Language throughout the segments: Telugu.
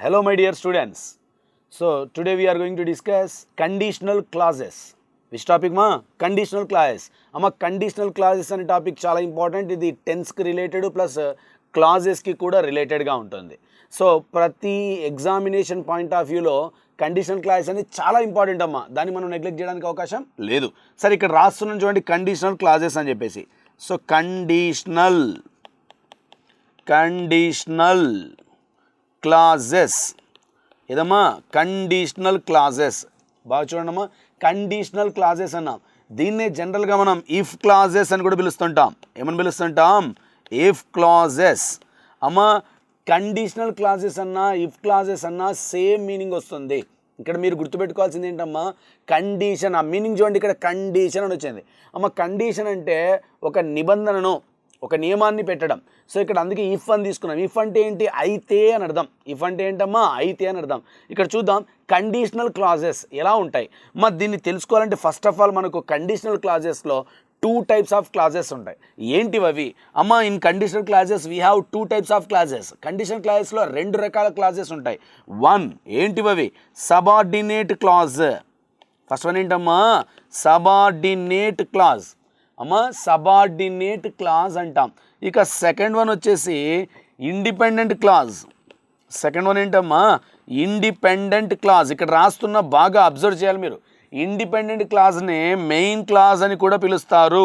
Hello my dear students. So today we are going to discuss conditional clauses. Which topic ma? Conditional clauses. Amma conditional clauses ane topic chala important. Idi tense ki related plus clauses ki kuda related ga untundi. So prati examination point of view lo conditional clause అనేది చాలా ఇంపార్టెంట్ అమ్మా. దాన్ని మనం నెగ్లెక్ట్ చేయడానికి అవకాశం లేదు. సరే ఇక్కడ రాస్తున్నాం చూడండి కండిషనల్ క్లాజెస్ అని చెప్పేసి. సో కండిషనల్ క్లాజెస్ ఏదమ్మా కండిషనల్ క్లాజెస్ బాగా చూడండి అమ్మా. కండిషనల్ క్లాజెస్ అన్నాం. దీన్నే జనరల్గా మనం ఇఫ్ క్లాజెస్ అని కూడా పిలుస్తుంటాం. ఏమని పిలుస్తుంటాం? If clauses. అమ్మా కండిషనల్ క్లాజెస్ అన్నా ఇఫ్ క్లాజెస్ అన్నా సేమ్ మీనింగ్ వస్తుంది. ఇక్కడ మీరు గుర్తుపెట్టుకోవాల్సింది ఏంటమ్మా? కండిషన్. ఆ మీనింగ్ చూడండి, ఇక్కడ కండిషన్ అని వచ్చింది. అమ్మ కండిషన్ అంటే ఒక నిబంధనను ఒక నియమాన్ని పెట్టడం. సో ఇక్కడ అందుకే ఇఫ్ అని తీసుకున్నాం. ఇఫ్ అంటే ఏంటి? అయితే అని అర్థం. ఇఫ్ అంటే ఏంటమ్మా? అయితే అని అర్థం. ఇక్కడ చూద్దాం కండిషనల్ క్లాజెస్ ఎలా ఉంటాయి. మరి దీన్ని తెలుసుకోవాలంటే ఫస్ట్ ఆఫ్ ఆల్ మనకు కండిషనల్ క్లాజెస్లో 2 types of clauses ఉంటాయి. ఏంటివి అవి? అమ్మ in conditional clauses we have 2 types of clauses. కండిషనల్ క్లాజెస్లో 2 రకాల క్లాజెస్ ఉంటాయి. 1 ఏంటివి అవి? Subordinate clause. ఫస్ట్ వన్ ఏంటమ్మా? Subordinate clause. అమ్మ సబార్డినేట్ క్లాజ్ అంటాం. ఇక సెకండ్ వన్ వచ్చేసి ఇండిపెండెంట్ క్లాజ్. సెకండ్ వన్ ఏంటమ్మా? Independent clause. ఇక్కడ రాస్తున్న బాగా అబ్జర్వ్ చేయాలి మీరు. ఇండిపెండెంట్ క్లాజ్ని మెయిన్ క్లాజ్ అని కూడా పిలుస్తారు.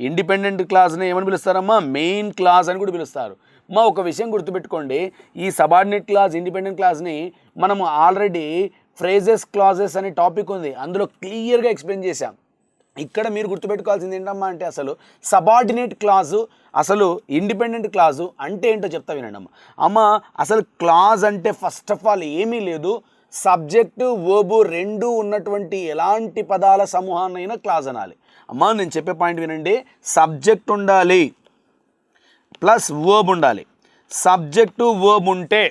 ఇండిపెండెంట్ క్లాజ్ని ఏమని పిలుస్తారమ్మా? మెయిన్ క్లాజ్ అని కూడా పిలుస్తారు. మా ఒక విషయం గుర్తుపెట్టుకోండి, ఈ సబార్డినేట్ క్లాజ్ ఇండిపెండెంట్ క్లాజ్ని మనము ఆల్రెడీ ఫ్రేజెస్ క్లాజెస్ అనే టాపిక్ ఉంది, అందులో క్లియర్గా ఎక్స్ప్లెయిన్ చేశాం. ఇక్కడ మీరు గుర్తుపెట్టుకోవాల్సింది ఏంటమ్మా అంటే అసలు సబార్డినేట్ క్లాజు అసలు ఇండిపెండెంట్ క్లాజు అంటే ఏంటో చెప్తా వినండి అమ్మ. అమ్మ అసలు క్లాజ్ అంటే ఫస్ట్ ఆఫ్ ఆల్ ఏమీ లేదు, సబ్జెక్టు వర్బు రెండు ఉన్నటువంటి ఎలాంటి పదాల సమూహాన్నైనా క్లాజ్ అనాలి. అమ్మా నేను చెప్పే పాయింట్ వినండి. సబ్జెక్ట్ ఉండాలి ప్లస్ వర్బ్ ఉండాలి. సబ్జెక్టు వర్బ్ ఉంటే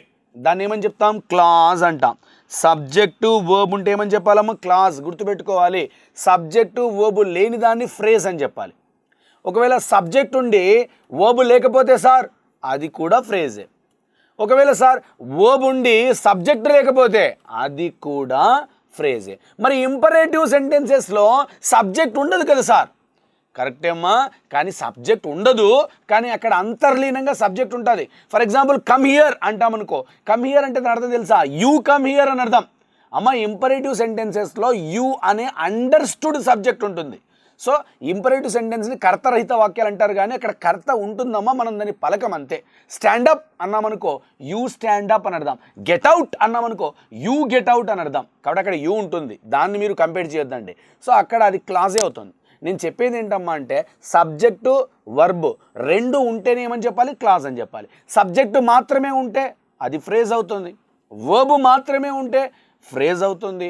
దాన్ని ఏమని చెప్తాం? క్లాజ్ అంటాం. సబ్జెక్టు వర్బ్ ఉంటే ఏమని చెప్పాలమ్మా? క్లాజ్. గుర్తుపెట్టుకోవాలి. సబ్జెక్టు వర్బు లేని దాన్ని ఫ్రేజ్ అని చెప్పాలి. ఒకవేళ సబ్జెక్ట్ ఉండి వర్బు లేకపోతే సార్ అది కూడా ఫ్రేజే. ఒకవేళ సార్ వర్బ్ ఉండి సబ్జెక్ట్ లేకపోతే అది కూడా ఫ్రేజే. మరి ఇంపరేటివ్ సెంటెన్సెస్లో సబ్జెక్ట్ ఉండదు కదా సార్? కరెక్టే అమ్మా, కానీ సబ్జెక్ట్ ఉండదు, కానీ అక్కడ అంతర్లీనంగా సబ్జెక్ట్ ఉంటుంది. ఫర్ ఎగ్జాంపుల్ కమ్ హియర్ అంటామనుకో. కమ్ హియర్ అంటే దాని అర్థం తెలుసా? యూ కమ్ హియర్ అని అర్థం. అమ్మ ఇంపరేటివ్ సెంటెన్సెస్లో యూ అనే అండర్స్టూడ్ సబ్జెక్ట్ ఉంటుంది. సో ఇంపరేటివ్ సెంటెన్స్ని కర్తరహిత వాక్యాలు అంటారు, కానీ అక్కడ కర్త ఉంటుందమ్మా, మనం దాన్ని పలకం అంతే. స్టాండప్ అన్నామనుకో యూ స్టాండప్ అని అర్థం. గెట్ అవుట్ అన్నామనుకో యూ గెట్ అవుట్ అని అర్థం. కాబట్టి అక్కడ యూ ఉంటుంది, దాన్ని మీరు కంపేర్ చేయొద్దండి. సో అక్కడ అది క్లాజే అవుతుంది. నేను చెప్పేది ఏంటమ్మా అంటే సబ్జెక్టు వర్బ్ రెండు ఉంటేనే ఏమని చెప్పాలి? క్లాజ్ అని చెప్పాలి. సబ్జెక్టు మాత్రమే ఉంటే అది ఫ్రేజ్ అవుతుంది, వర్బ్ మాత్రమే ఉంటే ఫ్రేజ్ అవుతుంది.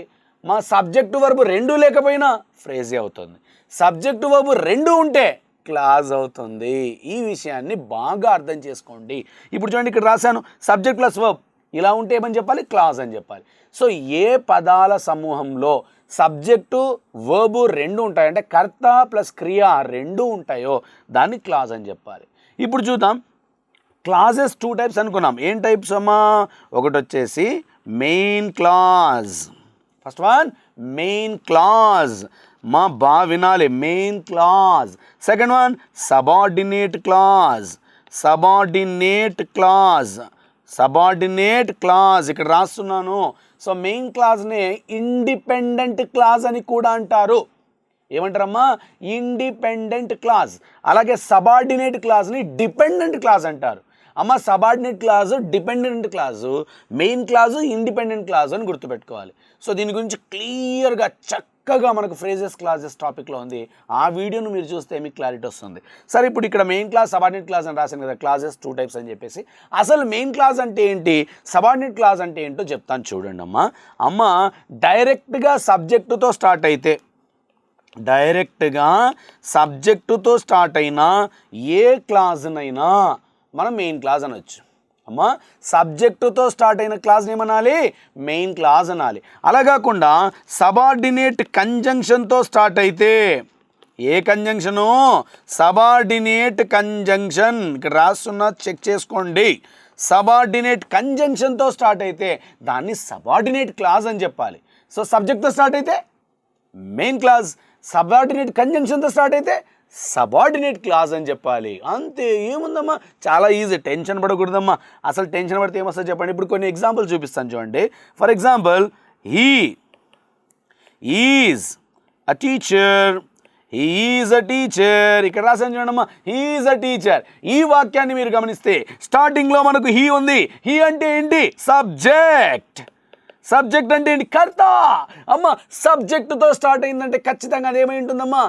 మా సబ్జెక్టు వర్బ్ రెండు లేకపోయినా ఫ్రేజే అవుతుంది. సబ్జెక్టు వర్బ్ రెండు ఉంటే క్లాజ్ అవుతుంది. ఈ విషయాన్ని బాగా అర్థం చేసుకోండి. ఇప్పుడు చూడండి ఇక్కడ రాశాను సబ్జెక్ట్ ప్లస్ వర్బ్ ఇలా ఉంటే ఏమని చెప్పాలి? క్లాజ్ అని చెప్పాలి. సో ఏ పదాల సమూహంలో సబ్జెక్టు వర్బు రెండు ఉంటాయంటే కర్త ప్లస్ క్రియ రెండు ఉంటాయో దాన్ని క్లాజ్ అని చెప్పాలి. ఇప్పుడు చూద్దాం క్లాజెస్ 2 types అనుకున్నాం. ఏం టైప్స్ అమ్మా? ఒకటి వచ్చేసి main clause. First one main clause. మా బాగా వినాలి, main clause. Second one subordinate clause. Subordinate clause. Subordinate clause ఇక్కడ రాస్తున్నాను. సో మెయిన్ క్లాజ్నే ఇండిపెండెంట్ క్లాజ్ అని కూడా అంటారు. ఏమంటారమ్మా? Independent clause. అలాగే సబార్డినేట్ క్లాజ్ని డిపెండెంట్ క్లాజ్ అంటారు. అమ్మ subordinate clause dependent clause, main clause independent clause అని గుర్తుపెట్టుకోవాలి. సో దీని గురించి క్లియర్గా చక్కగా మనకు ఫ్రేజెస్ క్లాజెస్ టాపిక్లో ఉంది. ఆ వీడియోను మీరు చూస్తే మీకు క్లారిటీ వస్తుంది. సరే ఇప్పుడు ఇక్కడ మెయిన్ క్లాజ్ సబార్డినేట్ క్లాజ్ అని రాశాను కదా, క్లాజెస్ 2 types అని చెప్పేసి. అసలు మెయిన్ క్లాజ్ అంటే ఏంటి, సబార్డినేట్ క్లాజ్ అంటే ఏంటో చెప్తాను చూడండి అమ్మా. అమ్మ డైరెక్ట్గా సబ్జెక్టుతో స్టార్ట్ అయితే, డైరెక్ట్గా సబ్జెక్టుతో స్టార్ట్ అయినా ఏ క్లాజ్నైనా మనం మెయిన్ క్లాజ్ అనొచ్చు. అమ్మా సబ్జెక్టుతో స్టార్ట్ అయిన క్లాజ్ని ఏమనాలి? మెయిన్ క్లాజ్ అనాలి. అలా కాకుండా సబార్డినేట్ కంజంక్షన్తో స్టార్ట్ అయితే, ఏ కంజంక్షను? Subordinate conjunction. ఇక్కడ రాస్తున్నా చెక్ చేసుకోండి. సబార్డినేట్ కంజంక్షన్తో స్టార్ట్ అయితే దాన్ని సబార్డినేట్ క్లాజ్ అని చెప్పాలి. సో సబ్జెక్ట్తో స్టార్ట్ అయితే మెయిన్ క్లాజ్, సబార్డినేట్ కంజంక్షన్తో స్టార్ట్ అయితే సబార్డినేట్ క్లాజ్ అని చెప్పాలి. అంతే, ఏముందమ్మా, చాలా ఈజీ. టెన్షన్ పడకూడదమ్మా. అసలు టెన్షన్ పడితే ఏమొస్తుంది చెప్పండి. ఇప్పుడు కొన్ని ఎగ్జాంపుల్ చూపిస్తాను చూడండి. For example, he is a teacher, he is a teacher. ఇక్కడ రాసాను చూడమ్మా, హీ ఈజ్ అ టీచర్. ఈ వాక్యాన్ని మీరు గమనిస్తే స్టార్టింగ్లో మనకు హీ ఉంది. హీ అంటే ఏంటి? సబ్జెక్ట్. సబ్జెక్ట్ అంటే ఏంటి? కర్త. అమ్మ, సబ్జెక్టుతో స్టార్ట్ అయిందంటే ఖచ్చితంగా అది ఏమై ఉంటుందమ్మా?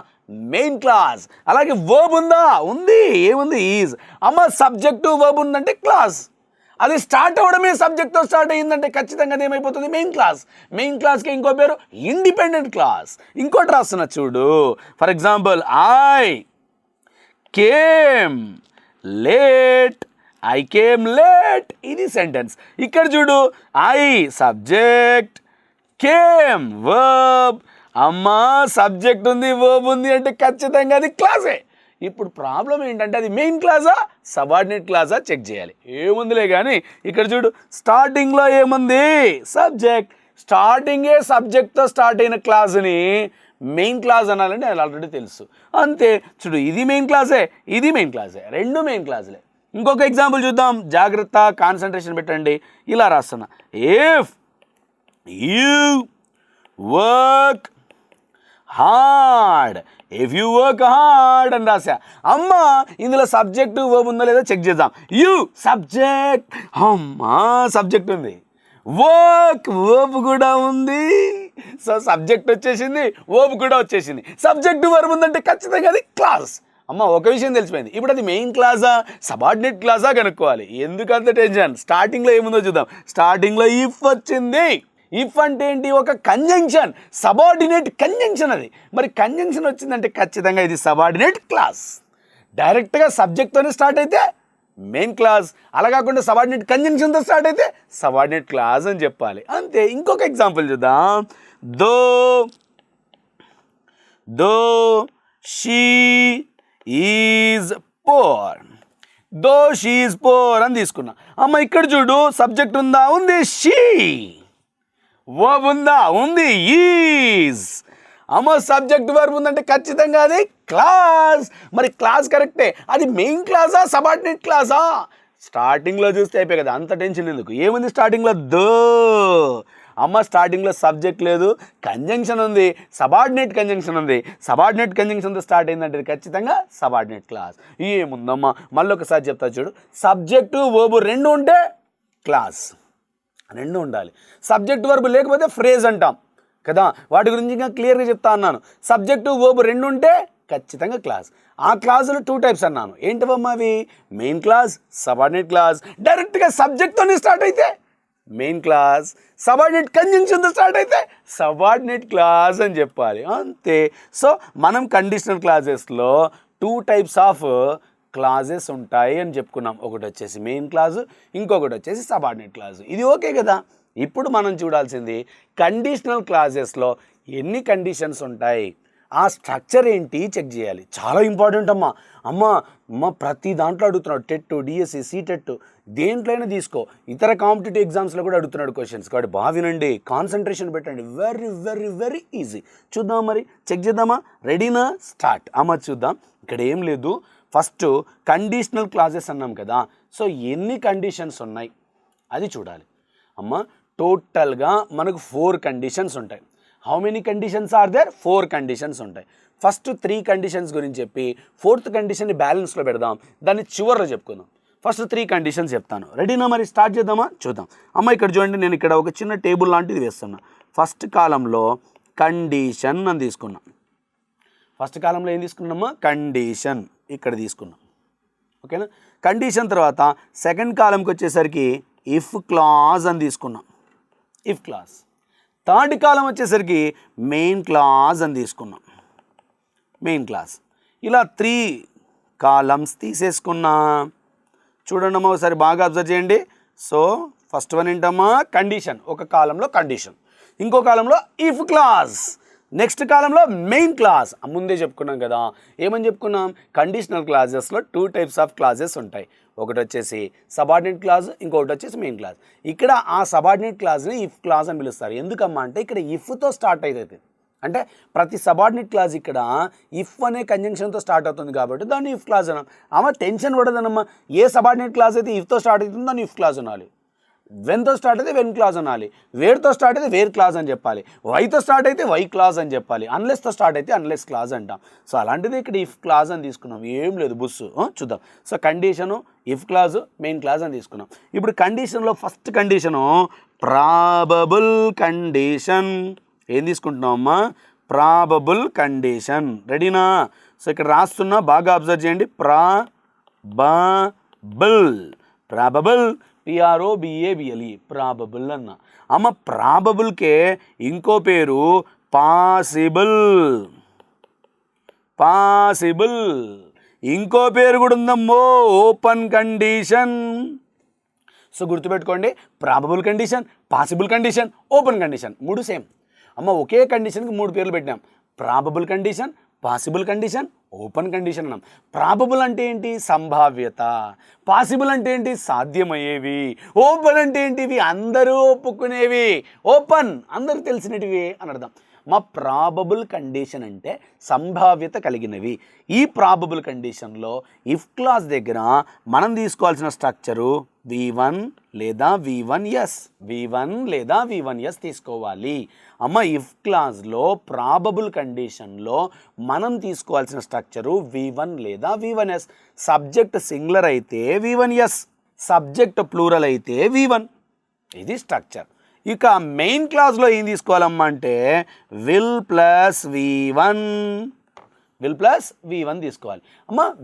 Main class. అలాగే వర్బ్ ఉందా? ఉంది. ఏముంది? ఈజ్. అమ్మ, సబ్జెక్టు వర్బ్ ఉందంటే క్లాస్. అది స్టార్ట్ అవ్వడమే సబ్జెక్ట్తో స్టార్ట్ అయ్యిందంటే ఖచ్చితంగా అది ఏమైపోతుంది? Main class. మెయిన్ క్లాస్కి ఇంకో పేరు ఇండిపెండెంట్ క్లాస్. ఇంకోటి రాస్తున్నా చూడు. For example, I came late, I came late. ఇది సెంటెన్స్. ఇక్కడ చూడు, ఐ సబ్జెక్ట్, కేమ్ వర్బ్. అమ్మా, సబ్జెక్ట్ ఉంది, వర్బ్ ఉంది అంటే ఖచ్చితంగా అది క్లాసే. ఇప్పుడు ప్రాబ్లం ఏంటంటే అది మెయిన్ క్లాసా సబార్డినేట్ క్లాసా చెక్ చేయాలి. ఏముందిలే కానీ ఇక్కడ చూడు, స్టార్టింగ్లో ఏముంది? సబ్జెక్ట్. స్టార్టింగే సబ్జెక్ట్తో స్టార్ట్ అయిన క్లాసుని మెయిన్ క్లాస్ అనాలంటే అది ఆల్రెడీ తెలుసు. అంతే. చూడు, ఇది మెయిన్ క్లాసే, ఇది మెయిన్ క్లాసే, రెండు మెయిన్ క్లాసులే. ఇంకొక ఎగ్జాంపుల్ చూద్దాం. జాగ్రత్త, కాన్సన్ట్రేషన్ పెట్టండి. ఇలా రాస్తున్నా, if you work hard, if you work hard అని రాసా. అమ్మా, ఇందులో సబ్జెక్టు వర్బ్ ఉందో లేదో చెక్ చేద్దాం. యూ సబ్జెక్ట్, అమ్మా సబ్జెక్ట్ ఉంది, వర్క్ వర్బ్ కూడా ఉంది. సో సబ్జెక్ట్ వచ్చేసింది, వర్బ్ కూడా వచ్చేసింది. సబ్జెక్టు వర్బ్ ఉందంటే ఖచ్చితంగా అది క్లాస్. అమ్మ, ఒక విషయం తెలిసిపోయింది. ఇప్పుడు అది మెయిన్ క్లాసా సబార్డినేట్ క్లాసా కనుక్కోవాలి. ఎందుకంత టెన్షన్? స్టార్టింగ్లో ఏముందో చూద్దాం. స్టార్టింగ్లో ఇఫ్ వచ్చింది. ఇఫ్ అంటే ఏంటి? ఒక కంజంక్షన్, సబార్డినేట్ కంజంక్షన్. అది మరి కంజంక్షన్ వచ్చిందంటే ఖచ్చితంగా ఇది సబార్డినేట్ క్లాస్. డైరెక్ట్గా సబ్జెక్ట్తోనే స్టార్ట్ అయితే మెయిన్ క్లాస్, అలా కాకుండా సబార్డినేట్ కంజంక్షన్తో స్టార్ట్ అయితే సబార్డినేట్ క్లాస్ అని చెప్పాలి. అంతే. ఇంకొక ఎగ్జాంపుల్ చూద్దాం. Though she is poor, though she is poor అని తీసుకున్నా. అమ్మ, ఇక్కడ చూడు, సబ్జెక్ట్ ఉందా? ఉంది. షీ. వర్బ్ ఉందా? ఉంది. ఈజ్. అమ్మ, సబ్జెక్ట్ వర్బ్ ఉందంటే ఖచ్చితంగా అది క్లాస్. మరి క్లాస్ కరెక్టే. అది మెయిన్ క్లాసా సబార్డినేట్ క్లాసా? స్టార్టింగ్లో చూస్తే అయిపోయి కదా, అంత టెన్షన్ ఎందుకు? ఏముంది స్టార్టింగ్లో? దో. అమ్మ, స్టార్టింగ్లో సబ్జెక్ట్ లేదు, కంజంక్షన్ ఉంది, సబార్డినేట్ కంజంక్షన్ ఉంది. సబార్డినేట్ కంజంక్షన్తో స్టార్ట్ అయిందంటే ఖచ్చితంగా సబార్డినేట్ క్లాస్. ఏముందమ్మా, మళ్ళీ ఒకసారి చెప్తా చూడు. సబ్జెక్టు వర్బ్ రెండు ఉంటే క్లాస్, రెండు ఉండాలి. సబ్జెక్ట్ వర్బ్ లేకపోతే ఫ్రేజ్ అంటాం కదా, వాటి గురించి ఇంకా క్లియర్గా చెప్తా అన్నాను. సబ్జెక్టు వర్బ్ రెండు ఉంటే ఖచ్చితంగా క్లాస్. ఆ క్లాసులు 2 టైప్స్ అన్నాను. ఏంటవమ్మా అవి? Main class, subordinate clause. డైరెక్ట్గా సబ్జెక్ట్తోనే స్టార్ట్ అయితే మెయిన్ క్లాస్, సబార్డినేట్ కంజంక్షన్తో స్టార్ట్ అయితే సబార్డినేట్ క్లాస్ అని చెప్పాలి. అంతే. సో మనం కండిషనల్ క్లాజెస్లో 2 టైప్స్ ఆఫ్ క్లాజెస్ ఉంటాయి అని చెప్పుకున్నాం. ఒకటి వచ్చేసి మెయిన్ క్లాసు, ఇంకొకటి వచ్చేసి సబార్డినేట్ క్లాసు. ఇది ఓకే కదా. ఇప్పుడు మనం చూడాల్సింది కండిషనల్ క్లాజెస్లో ఎన్ని కండిషన్స్ ఉంటాయి, ఆ స్ట్రక్చర్ ఏంటి చెక్ చేయాలి. చాలా ఇంపార్టెంట్ అమ్మా. అమ్మ ప్రతి దాంట్లో అడుగుతున్నాడు. టెట్, డిఎస్సి, సీటెట్, దేంట్లోనే తీసుకో. ఇతర కాంపిటేటివ్ ఎగ్జామ్స్లో కూడా అడుగుతున్నాడు క్వశ్చన్స్. కాబట్టి బాగా వినండి, కాన్సన్ట్రేషన్ పెట్టండి. Very very very easy. చూద్దాం, మరి చెక్ చేద్దామా? రెడీనా? స్టార్ట్. అమ్మ చూద్దాం. ఇక్కడ ఏం లేదు, ఫస్ట్ కండిషనల్ క్లాజెస్ అన్నాం కదా. సో ఎన్ని కండిషన్స్ ఉన్నాయి అది చూడాలి. అమ్మ, టోటల్గా మనకు 4 కండిషన్స్ ఉంటాయి. How many conditions are there? 4 conditions ఉంటాయి. ఫస్ట్ 3 కండిషన్స్ గురించి చెప్పి 4th కండిషన్ని బ్యాలెన్స్లో పెడదాం, దాన్ని చివరిలో చెప్పుకుందాం. ఫస్ట్ 3 కండిషన్స్ చెప్తాను. రెడీనా? మరి స్టార్ట్ చేద్దామా? చూద్దాం. అమ్మ, ఇక్కడ చూడండి, నేను ఇక్కడ ఒక చిన్న టేబుల్ లాంటిది వేస్తున్నా. ఫస్ట్ కాలంలో కండిషన్ అని తీసుకున్నాం. ఫస్ట్ కాలంలో ఏం తీసుకున్నామా? కండిషన్ ఇక్కడ తీసుకున్నాం. ఓకేనా? కండిషన్ తర్వాత సెకండ్ కాలంకి వచ్చేసరికి ఇఫ్ క్లాజ్ అని తీసుకున్నాం. If clause. థర్డ్ కాలం వచ్చేసరికి మెయిన్ క్లాజ్ అని తీసుకున్నాం. Main class. ఇలా 3 కాలమ్స్ తీసేసుకున్నా. చూడండి అమ్మా, ఒకసారి బాగా అబ్జర్వ్ చేయండి. సో ఫస్ట్ వన్ ఏంటమ్మా? కండిషన్. ఒక కాలంలో కండిషన్, ఇంకో కాలంలో ఇఫ్ క్లాజ్. నెక్స్ట్ కాలంలో మెయిన్ క్లాస్ ముందే చెప్పుకున్నాం కదా, ఏమని చెప్పుకున్నాం, కండిషనల్ క్లాజెస్లో 2 టైప్స్ ఆఫ్ క్లాజెస్ ఉంటాయి. ఒకటి వచ్చేసి సబార్డినేట్ క్లాజ్, ఇంకొకటి వచ్చేసి మెయిన్ క్లాజ్. ఇక్కడ ఆ సబార్డినేట్ క్లాజ్ని ఇఫ్ క్లాజ్ అని పిలుస్తారు. ఎందుకమ్మా అంటే ఇక్కడ ఇఫ్తో స్టార్ట్ అవుతుంది. అంటే ప్రతి సబార్డినేట్ క్లాజ్ ఇక్కడ ఇఫ్ అనే కంజంక్షన్తో స్టార్ట్ అవుతుంది కాబట్టి దాన్ని ఇఫ్ క్లాజ్ అన్నాం. టెన్షన్ పడదనమ్మా, ఏ సబార్డినేట్ క్లాజ్ అయితే ఇఫ్తో స్టార్ట్ అవుతుందో దాన్ని ఇఫ్ క్లాజ్ అనాలి, వెన్తో స్టార్ట్ అయితే వెన్ క్లాజ్ అనాలి, వేర్తో స్టార్ట్ అయితే వేర్ క్లాజ్ అని చెప్పాలి, వైతో స్టార్ట్ అయితే వై క్లాజ్ అని చెప్పాలి, అన్లెస్తో స్టార్ట్ అయితే అన్లెస్ క్లాజ్ అంటాం. సో అలాంటిది ఇక్కడ ఇఫ్ క్లాజ్ అని తీసుకున్నాం, ఏం లేదు బుస్సు. చూద్దాం. So condition if clause main clause అని తీసుకున్నాం. ఇప్పుడు కండిషన్లో ఫస్ట్ కండిషను ప్రాబబుల్ కండిషన్. ఏం తీసుకుంటున్నాం అమ్మా, ప్రాబబుల్ కండిషన్. రెడీనా? సో ఇక్కడ రాస్తున్నా, బాగా అబ్జర్వ్ చేయండి. ప్రాబబుల్ PROBABLE ప్రాబబుల్ అన్న. ప్రాబబుల్కే ఇంకో పేరు పాసిబుల్. ఇంకో పేరు కూడా ఉందమ్మో, ఓపెన్ కండిషన్. సో గుర్తుపెట్టుకోండి, probable condition, possible condition, open condition 3 same. ఒకే కండిషన్కి 3 పేర్లు పెట్టినాం. Probable condition, possible condition, open condition అన్నాం. ప్రాబబుల్ అంటే ఏంటి, సంభావ్యత. పాసిబుల్ అంటే ఏంటి, సాధ్యమయ్యేవి. ఓపెన్ అంటే ఏంటివి, అందరూ ఒప్పుకునేవి. ఓపెన్ అందరూ తెలిసినటివి అని అర్థం. ప్రాబబుల్ కండిషన్ అంటే సంభావ్యత కలిగినవి. ఈ ప్రాబబుల్ కండిషన్లో ఇఫ్ క్లాజ్ దగ్గర మనం తీసుకోవాల్సిన స్ట్రక్చరు V1 లేదా V1S తీసుకోవాలి. ఇఫ్ క్లాజ్లో ప్రాబబుల్ కండిషన్లో మనం తీసుకోవాల్సిన స్ట్రక్చరు V1 లేదా V1S. సబ్జెక్ట్ సింగులర్ అయితే V1S, సబ్జెక్ట్ ప్లూరల్ అయితే V1. ఇది స్ట్రక్చర్. ఇక మెయిన్ క్లాజ్లో ఏం తీసుకోవాలమ్మా అంటే విల్ ప్లస్ V1 తీసుకోవాలి.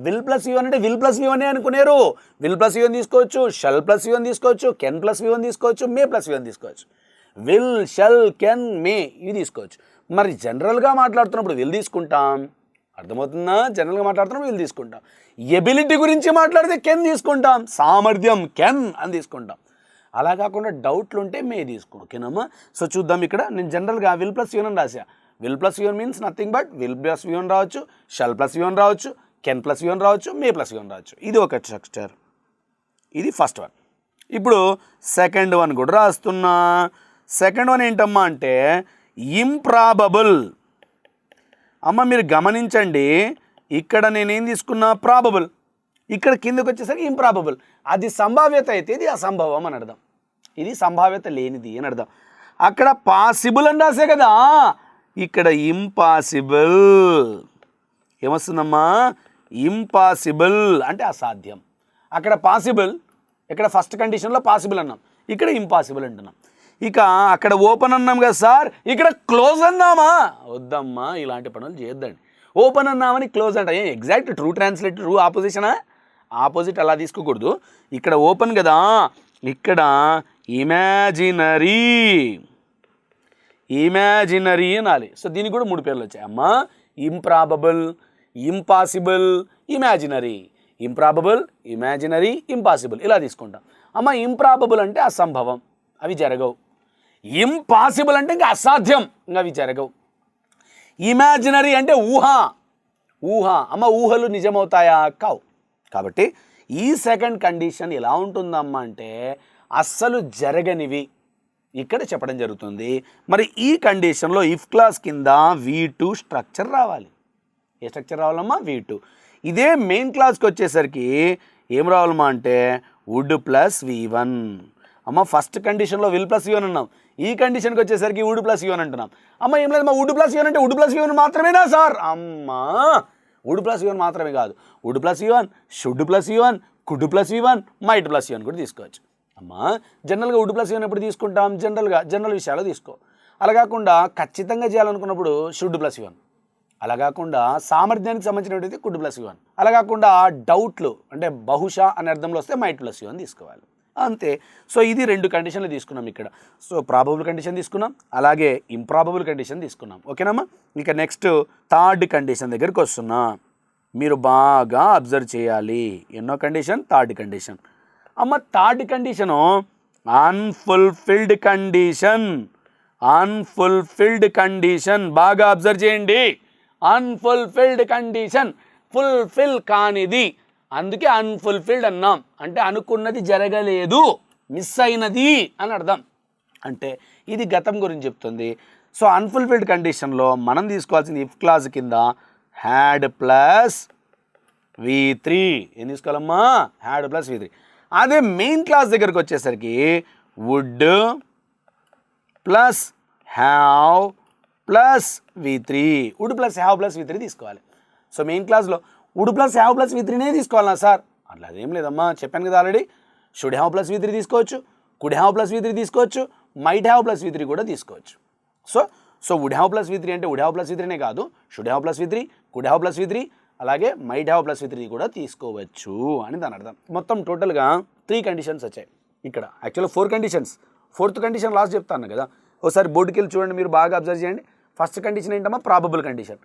విల్ ప్లస్ V1 అంటే విల్ ప్లస్ V1 అనుకునేరు. విల్ ప్లస్ V1 తీసుకోవచ్చు, షల్ ప్లస్ V1 తీసుకోవచ్చు, కెన్ ప్లస్ V1 తీసుకోవచ్చు, మే ప్లస్ V1 తీసుకోవచ్చు. విల్, షల్, కెన్, మే ఇవి తీసుకోవచ్చు. జనరల్గా మాట్లాడుతున్నప్పుడు విల్ తీసుకుంటాం, అర్థమవుతుందా? జనరల్గా మాట్లాడుతున్నప్పుడు విల్ తీసుకుంటాం. ఎబిలిటీ గురించి మాట్లాడితే కెన్ తీసుకుంటాం, సామర్థ్యం కెన్ అని తీసుకుంటాం. అలా కాకుండా డౌట్లు ఉంటే మే తీసుకోండి, ఓకేనమ్మా? సో చూద్దాం. ఇక్కడ నేను జనరల్గా విల్ ప్లస్ V1 అని రాసా. Will plus V1 means nothing but will plus V1 రావచ్చు, షల్ ప్లస్ V1 రావచ్చు, కెన్ ప్లస్ V1 రావచ్చు, మే ప్లస్ V1 రావచ్చు. ఇది ఒక స్ట్రక్చర్. ఇది ఫస్ట్ వన్. ఇప్పుడు సెకండ్ వన్ కూడా రాస్తున్నా. సెకండ్ వన్ ఏంటమ్మా అంటే ఇంప్రాబబుల్. మీరు గమనించండి, ఇక్కడ నేనేం తీసుకున్నా, ప్రాబబుల్. ఇక్కడ కిందకు వచ్చేసరికి ఇంప్రాబబుల్. అది సంభావ్యత అయితే ఇది అసంభవం అని అర్థం. ఇది సంభావ్యత లేనిది అని అర్థం. అక్కడ పాసిబుల్ అని రాసే కదా, ఇక్కడ ఇంపాసిబుల్. ఏమొస్తుందమ్మా, ఇంపాసిబుల్ అంటే అసాధ్యం. అక్కడ పాసిబుల్, ఇక్కడ ఫస్ట్ కండిషన్లో పాసిబుల్ అన్నాం, ఇక్కడ ఇంపాసిబుల్ అంటున్నాం. ఇక అక్కడ ఓపెన్ అన్నాం కదా సార్, ఇక్కడ క్లోజ్ అన్నామా, వద్దమ్మా ఇలాంటి పనులు చేయొద్దండి. ఓపెన్ అన్నామని క్లోజ్ అంట, ఎగ్జాక్ట్ ట్రూ ట్రాన్స్లేట్, ట్రూ ఆపోజిషనా? ఆపోజిట్ అలా తీసుకోకూడదు. ఇక్కడ ఓపెన్ కదా, ఇక్కడ ఇమాజినరీ అనాలి. సో దీనికి కూడా 3 పేర్లు వచ్చాయి అమ్మా. Improbable, impossible, imaginary. Improbable, imaginary, impossible ఇలా తీసుకుంటాం. ఇంప్రాబబుల్ అంటే అసంభవం, అవి జరగవు. ఇంపాసిబుల్ అంటే ఇంకా అసాధ్యం, ఇంకా అవి జరగవు. ఇమాజినరీ అంటే ఊహ. ఊహలు నిజమవుతాయా? కావు. కాబట్టి ఈ సెకండ్ కండిషన్ ఎలా ఉంటుందమ్మా అంటే అస్సలు జరగనివి ఇక్కడ చెప్పడం జరుగుతుంది. ఈ కండిషన్లో ఇఫ్ క్లాస్ కింద V2 స్ట్రక్చర్ రావాలి. ఏ స్ట్రక్చర్ రావాలమ్మా? V2. ఇదే మెయిన్ క్లాస్కి వచ్చేసరికి ఏం రావాలమ్మా అంటే వుడ్ ప్లస్ V1. ఫస్ట్ కండిషన్లో విల్ ప్లస్ V1 అన్నాం, ఈ కండిషన్కి వచ్చేసరికి వుడ్ ప్లస్ V1 అంటున్నాం. ఏం లేదు, వుడ్ ప్లస్ V1 అంటే వుడ్ ప్లస్ V1 మాత్రమేనా సార్? వుడ్ ప్లస్ V1 మాత్రమే కాదు, would plus V1, should plus V1, could plus V1, might plus V1 కూడా తీసుకోవచ్చు. జనరల్గా వుడ్ ప్లస్ V1 ఎప్పుడు తీసుకుంటాం? జనరల్ విషయాలు తీసుకో. అలా కాకుండా ఖచ్చితంగా చేయాలనుకున్నప్పుడు షుడ్ ప్లస్ V1. అలా కాకుండా సామర్థ్యానికి సంబంధించినటువంటి కుడ్ ప్లస్ V1. అలా కాకుండా డౌట్లు అంటే బహుశా అనే అర్థంలో వస్తే మైట్ ప్లస్ V1 తీసుకోవాలి, అంతే. సో ఇది 2 కండిషన్లు తీసుకున్నాం ఇక్కడ. సో ప్రాబబుల్ కండిషన్ తీసుకున్నాం, అలాగే ఇంప్రాబబుల్ కండిషన్ తీసుకున్నాం, ఓకేనమ్మా? ఇక నెక్స్ట్ థర్డ్ కండిషన్ దగ్గరికి వస్తున్నా. మీరు బాగా అబ్జర్వ్ చేయాలి. ఎన్నో condition? Third condition. Third condition unfulfilled condition. Unfulfilled condition. బాగా అబ్జర్వ్ చేయండి, అన్ఫుల్ఫిల్డ్ కండిషన్, ఫుల్ఫిల్ కానిది, అందుకే అన్ఫుల్ఫిల్డ్ అన్నాం. అంటే అనుకున్నది జరగలేదు, మిస్ అయినది అని అర్థం. అంటే ఇది గతం గురించి చెప్తుంది. సో అన్ఫుల్ఫిల్డ్ కండిషన్లో మనం తీసుకోవాల్సింది ఇఫ్ క్లాజ్ కింద హ్యాడ్ ప్లస్ V3. ఏం తీసుకోవాలమ్మా? Had plus V3. అదే మెయిన్ క్లాస్ దగ్గరకు వచ్చేసరికి would plus have plus V3. Would plus have plus V3 తీసుకోవాలి. సో మెయిన్ క్లాస్లో వుడ్ ప్లస్ హ్యావ్ ప్లస్ V3నే తీసుకోవాలా సార్? అట్లా అదేం లేదమ్మా, చెప్పాను కదా already. Should have plus V3 తీసుకోవచ్చు, కుడ్ హ్యావ్ ప్లస్ V3 తీసుకోవచ్చు, మైట్ హ్యావ్ ప్లస్ V3 కూడా తీసుకోవచ్చు. So would have plus V3 అంటే వుడ్ హ్యావ్ ప్లస్ V3నే కాదు, should have plus V3, could have plus V3, అలాగే మైట్ హ్యావ్ ప్లస్ V3 కూడా తీసుకోవచ్చు అని దాని అర్థం. మొత్తం టోటల్గా 3 కండిషన్స్ వచ్చాయి ఇక్కడ. యాక్చువల్గా 4 కండిషన్స్. 4th కండిషన్ లాస్ట్ చెప్తాను కదా, ఒకసారి బోర్డుకి వెళ్ళి చూడండి, మీరు బాగా అబ్జర్వ్ చేయండి. ఫస్ట్ కండిషన్ ఏంటమ్మా? Probable condition.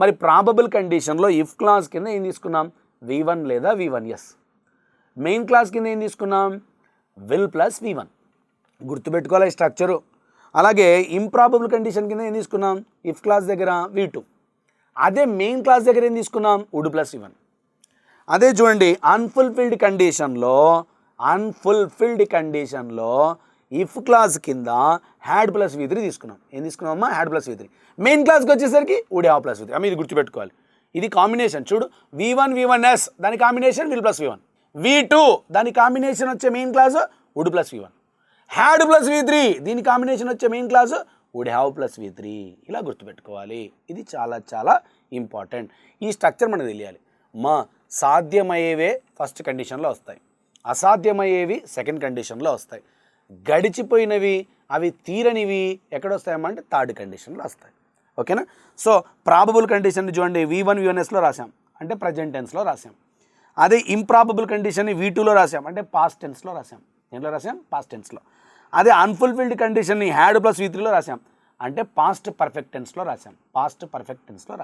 మరి ప్రాబబుల్ కండిషన్లో ఇఫ్ క్లాజ్ కింద ఏం తీసుకున్నాం? V1 లేదా V1. మెయిన్ క్లాస్ కింద ఏం తీసుకున్నాం? Will plus V1. గుర్తుపెట్టుకోవాలి స్ట్రక్చరు. అలాగే ఇంప్రాబబుల్ కండిషన్ కింద ఏం తీసుకున్నాం? ఇఫ్ క్లాస్ దగ్గర V2. అదే మెయిన్ క్లాస్ దగ్గర ఏం తీసుకున్నాం? Would plus V1. అదే చూడండి అన్ఫుల్ఫిల్డ్ కండిషన్లో ఇఫ్ క్లాస్ కింద హ్యాడ్ ప్లస్ V3 తీసుకున్నాం. ఏం తీసుకున్నామమ్మా? Had plus V3. మెయిన్ క్లాస్కి వచ్చేసరికి వుడ్ హ్యావ్ ప్లస్ V3. అమ్మ ఇది గుర్తుపెట్టుకోవాలి. ఇది కాంబినేషన్ చూడు, V1 దాని combination will plus V1, V2 దాని కాంబినేషన్ వచ్చే main clause would plus V1, had plus V3 దీని కాంబినేషన్ వచ్చే main clause would have plus V3. ఇలా గుర్తుపెట్టుకోవాలి. ఇది చాలా చాలా ఇంపార్టెంట్. ఈ స్ట్రక్చర్ మనకు తెలియాలి. సాధ్యమయ్యేవే ఫస్ట్ కండిషన్లో వస్తాయి, అసాధ్యమయ్యేవి సెకండ్ కండిషన్లో వస్తాయి, గడిచిపోయినవి అవి తీరనివి ఎక్కడ వస్తాయమ్మా అంటే థర్డ్ కండిషన్లో వస్తాయి. ఓకేనా? సో ప్రాబబుల్ కండిషన్ చూడండి V1 రాసాం అంటే ప్రజెంట్ టెన్స్లో రాసాం. అదే ఇంప్రాబబుల్ కండిషన్ని V2లో రాసాం అంటే పాస్ట్ టెన్స్లో రాసాం. దేంట్లో రాసాం? పాస్ట్ టెన్స్లో. అదే అన్ఫుల్ఫిల్డ్ కండిషన్ని హ్యాడ్ ప్లస్ V3లో రాసాం అంటే పాస్ట్ పర్ఫెక్ట్ టెన్స్లో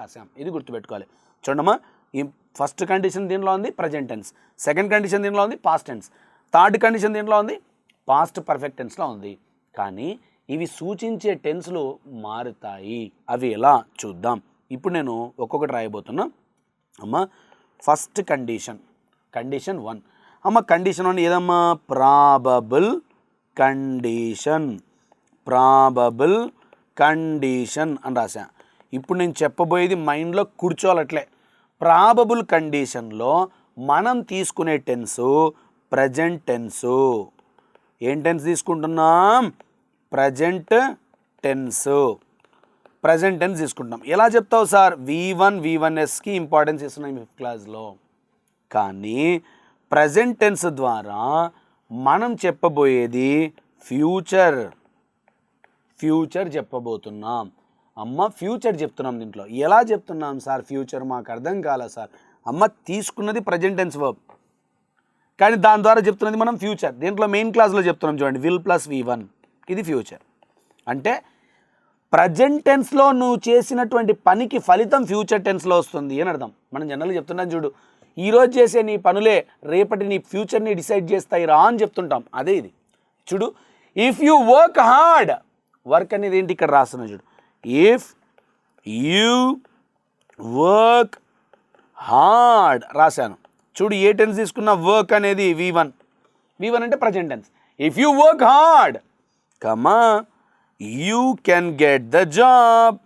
రాసాం. ఇది గుర్తుపెట్టుకోవాలి. చూడమ్మా, ఈ ఫస్ట్ కండిషన్ దీనిలో ఉంది ప్రజెంట్ టెన్స్, సెకండ్ కండిషన్ దీనిలో ఉంది పాస్ట్ టెన్స్, థర్డ్ కండిషన్ దీనిలో ఉంది పాస్ట్ పర్ఫెక్ట్ టెన్స్లో ఉంది. కానీ ఇవి సూచించే టెన్స్లు మారుతాయి. అవి ఎలా చూద్దాం. ఇప్పుడు నేను ఒక్కొక్కటి రాయబోతున్నా. అమ్మ ఫస్ట్ కండిషన్ 1. అమ్మ కండిషన్ 1 ఏదమ్మా? ప్రాబబుల్ కండిషన్ అని రాసా. ఇప్పుడు నేను చెప్పబోయేది మైండ్లో కూర్చోవాలట్లే. ప్రాబబుల్ కండిషన్లో మనం తీసుకునే టెన్సు ప్రజెంట్ టెన్సు. ఏం టెన్స్ తీసుకుంటున్నాం? ప్రజెంట్ టెన్స్ తీసుకుంటాం. ఎలా చెప్తావు సార్? V1 ఇంపార్టెన్స్ ఇస్తున్నాం ఈ క్లాస్లో. కానీ ప్రజెంట్ టెన్స్ ద్వారా మనం చెప్పబోయేది ఫ్యూచర్ చెప్పబోతున్నాం. అమ్మ ఫ్యూచర్ చెప్తున్నాం. దీంట్లో ఎలా చెప్తున్నాం సార్ ఫ్యూచర్? మాకు అర్థం కాలే సార్. అమ్మ తీసుకున్నది ప్రజెంట్ టెన్స్ వర్బ్, కానీ దాని ద్వారా చెప్తున్నది మనం ఫ్యూచర్. దీంట్లో మెయిన్ క్లాస్లో చెప్తున్నాం చూడండి, విల్ ప్లస్ V1 ఇది ఫ్యూచర్. అంటే ప్రజెంట్ టెన్స్లో నువ్వు చేసినటువంటి పనికి ఫలితం ఫ్యూచర్ టెన్స్లో వస్తుంది అని అర్థం. మనం జనరల్గా చెప్తున్నాం చూడు, ఈరోజు చేసే నీ పనులే రేపటి నీ ఫ్యూచర్ని డిసైడ్ చేస్తాయి రా అని చెప్తుంటాం. అదే ఇది చూడు, if you work hard, work అనేది ఏంటి ఇక్కడ రాస్తున్నా చూడు, ఇఫ్ యూ వర్క్ హార్డ్ రాశాను చూడు. ఏ టెన్స్ తీసుకున్న వర్క్ అనేది V1 అంటే present tense. If you work hard comma you can get the job.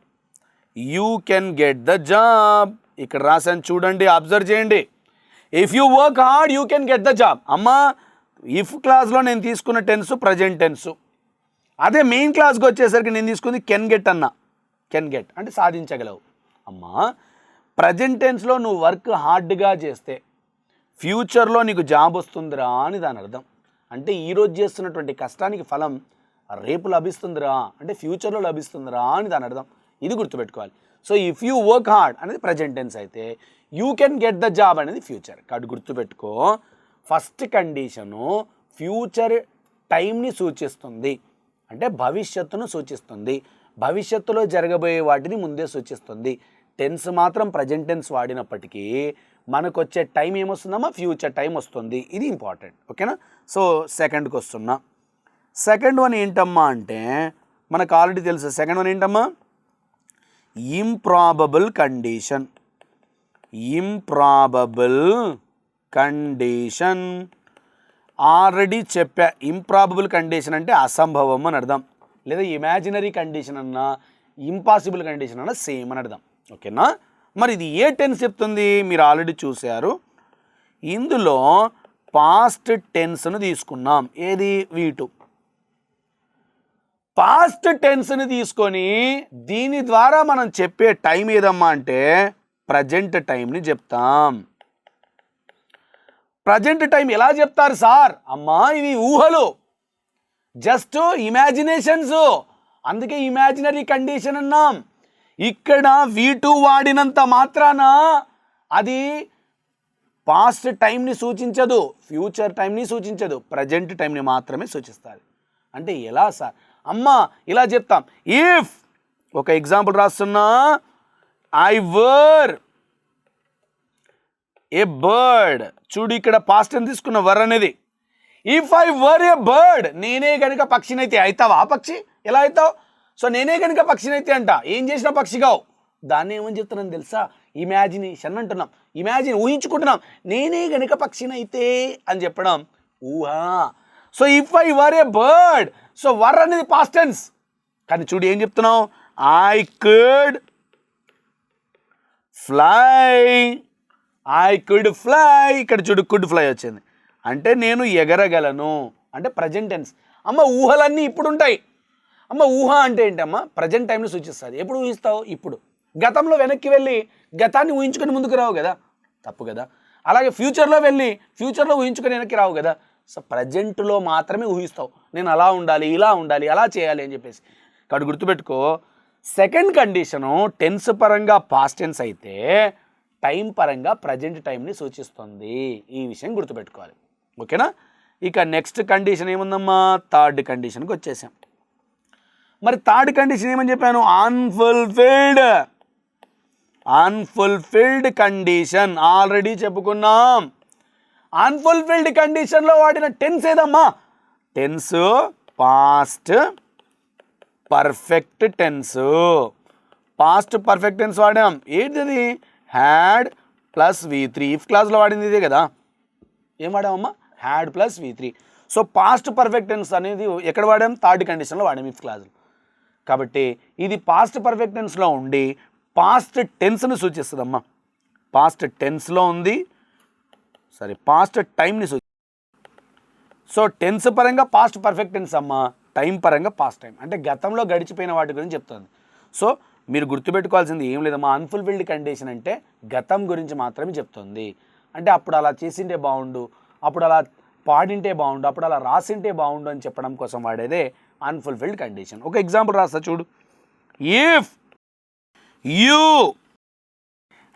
ఇక్కడ రాశాను చూడండి, అబ్జర్వ్ చేయండి. If you work hard you can get the job. అమ్మా ఇఫ్ క్లాస్లో నేను తీసుకున్న టెన్స్ ప్రజెంట్ టెన్స్. అదే మెయిన్ క్లాస్కి వచ్చేసరికి నేను తీసుకుంది కెన్ గెట్ అన్నా. కెన్ గెట్ అంటే సాధించగలవు. అమ్మా ప్రజెంట్ టెన్స్లో నువ్వు వర్క్ హార్డ్గా చేస్తే ఫ్యూచర్లో నీకు జాబ్ వస్తుందిరా అని దాని అర్థం. అంటే ఈరోజు చేస్తున్నటువంటి కష్టానికి ఫలం రేపు లభిస్తుందిరా అంటే ఫ్యూచర్లో లభిస్తుందిరా అని దాని అర్థం. ఇది గుర్తుపెట్టుకోవాలి. So if you work hard అనేది ప్రజెంట్ టెన్స్ అయితే you can get the job అనేది ఫ్యూచర్. కాబట్టి గుర్తుపెట్టుకో, ఫస్ట్ కండిషను ఫ్యూచర్ టైంని సూచిస్తుంది, అంటే భవిష్యత్తును సూచిస్తుంది. భవిష్యత్తులో జరగబోయే వాటిని ముందే సూచిస్తుంది. టెన్స్ మాత్రం ప్రజెంట్ టెన్స్ వాడినప్పటికీ మనకు వచ్చే టైం ఏమొస్తుందమ్మా? ఫ్యూచర్ టైం వస్తుంది. ఇది ఇంపార్టెంట్. ఓకేనా? సో సెకండ్కి వస్తున్నా. సెకండ్ వన్ ఏంటమ్మా అంటే మనకు ఆల్రెడీ తెలుసు. సెకండ్ వన్ ఏంటమ్మా? Improbable condition. Improbable condition already చెప్పా. ఇంప్రాబబుల్ కండిషన్ అంటే అసంభవం అని అర్థం, లేదా ఇమాజినరీ కండిషన్ అన్నా ఇంపాసిబుల్ కండిషన్ అన్నా సేమ్ అని అర్థం. ఓకేనా? మరి ఇది ఏ టెన్స్ చెప్తుంది? మీరు ఆల్రెడీ చూశారు. ఇందులో పాస్ట్ టెన్స్ను తీసుకున్నాం. ఏది? V2. పాస్ట్ టెన్స్ని తీసుకొని దీని ద్వారా మనం చెప్పే టైం ఏదమ్మా అంటే ప్రజెంట్ టైంని చెప్తాం. ప్రజెంట్ టైం ఎలా చెప్తారు సార్? అమ్మా ఇవి ఊహలు, జస్ట్ ఇమాజినేషన్స్, అందుకే ఇమాజినరీ కండిషన్ అన్నాం. ఇక్కడ V2 వాడినంత మాత్రాన అది పాస్ట్ టైంని సూచించదు, ఫ్యూచర్ టైంని సూచించదు, ప్రజెంట్ టైంని మాత్రమే సూచిస్తుంది. అంటే ఎలా సార్? అమ్మా ఇలా చెప్తాం. ఇఫ్ ఒక ఎగ్జాంపుల్ రాస్తున్నా, ఐ వర్ ఏ బర్డ్. చూడు ఇక్కడ పాస్ట్ టెన్స్ తీసుకున్న వర్ అనేది. If I were a bird, నేనే కనుక పక్షినైతే. అవుతావా పక్షి? ఎలా అవుతావు? సో నేనే కనుక పక్షినైతే అంట. ఏం చేసినా పక్షిగావు. దాన్ని ఏమని చెప్తున్నాను తెలుసా? ఇమాజినేషన్ అంటున్నాం. ఇమాజిన్, ఊహించుకుంటున్నాం. నేనే కనుక పక్షినైతే అని చెప్పడం ఊహ. So if I were a bird, so were అనేది పాస్ట్ టెన్స్. కానీ చూడు ఏం చెప్తున్నావు? I could fly. I could fly. ఇక్కడ చూడు కుడ్ ఫ్లై వచ్చింది అంటే నేను ఎగరగలను అంటే ప్రజెంట్ టెన్స్. అమ్మ ఊహలన్నీ ఇప్పుడు ఉంటాయి. అమ్మ ఊహ అంటే ఏంటమ్మా? ప్రజెంట్ టైంని సూచిస్తుంది. ఎప్పుడు ఊహిస్తావు? ఇప్పుడు. గతంలో వెనక్కి వెళ్ళి గతాన్ని ఊహించుకొని ముందుకు రావు కదా, తప్పు కదా. అలాగే ఫ్యూచర్లో వెళ్ళి ఫ్యూచర్లో ఊహించుకొని వెనక్కి రావు కదా. సో ప్రజెంట్లో మాత్రమే ఊహిస్తావు. నేను అలా ఉండాలి, ఇలా ఉండాలి, అలా చేయాలి అని చెప్పేసి. కాబట్టి గుర్తుపెట్టుకో, సెకండ్ కండిషను టెన్స్ పరంగా పాస్ట్ టెన్స్ అయితే టైం పరంగా ప్రజెంట్ టైంని సూచిస్తుంది. ఈ విషయం గుర్తుపెట్టుకోవాలి. ఓకేనా? ఇక నెక్స్ట్ కండిషన్ ఏముందమ్మా? థర్డ్ కండిషన్కి వచ్చేసాం. మరి థర్డ్ కండిషన్ ఏమని చెప్పాను? అన్ఫుల్ఫిల్డ్. అన్ఫుల్ఫిల్డ్ కండిషన్ ఆల్రెడీ చెప్పుకున్నాం. అన్ఫుల్ఫిల్డ్ కండిషన్లో వాడిన టెన్స్ ఏదమ్మా? Tense past perfect tense. Past perfect tense వాడాం. ఏంటిది? Had plus V3. ఇఫ్ క్లాస్లో వాడింది ఇదే కదా. ఏం వాడామమ్మా? Had plus V3. So past perfect tense అనేది ఎక్కడ వాడాం? థర్డ్ కండిషన్లో వాడాం, ఇఫ్ క్లాస్లో. కాబట్టి ఇది పాస్ట్ పర్ఫెక్ట్ టెన్స్లో ఉండి పాస్ట్ టెన్స్ని సూచిస్తుందమ్మా. పాస్ట్ టెన్స్లో ఉంది, సరే పాస్ట్ టైంని సో టెన్స్ పరంగా పాస్ట్ పర్ఫెక్ట్ టెన్స్ అమ్మా, టైం పరంగా పాస్ట్ టైం అంటే గతంలో గడిచిపోయిన వాటి గురించి చెప్తుంది. సో మీరు గుర్తుపెట్టుకోవాల్సింది ఏం లేదమ్మా, అన్ఫుల్ఫిల్డ్ కండిషన్ అంటే గతం గురించి మాత్రమే చెప్తుంది. అంటే అప్పుడు అలా చేసింటే బాగుండు, అప్పుడు అలా పాడింటే బాగుండు, అప్పుడు అలా రాసింటే బాగుండు అని చెప్పడం కోసం వాడేదే అన్ఫుల్ఫిల్డ్ కండిషన్. ఒక ఎగ్జాంపుల్ రాస్తా చూడు. If you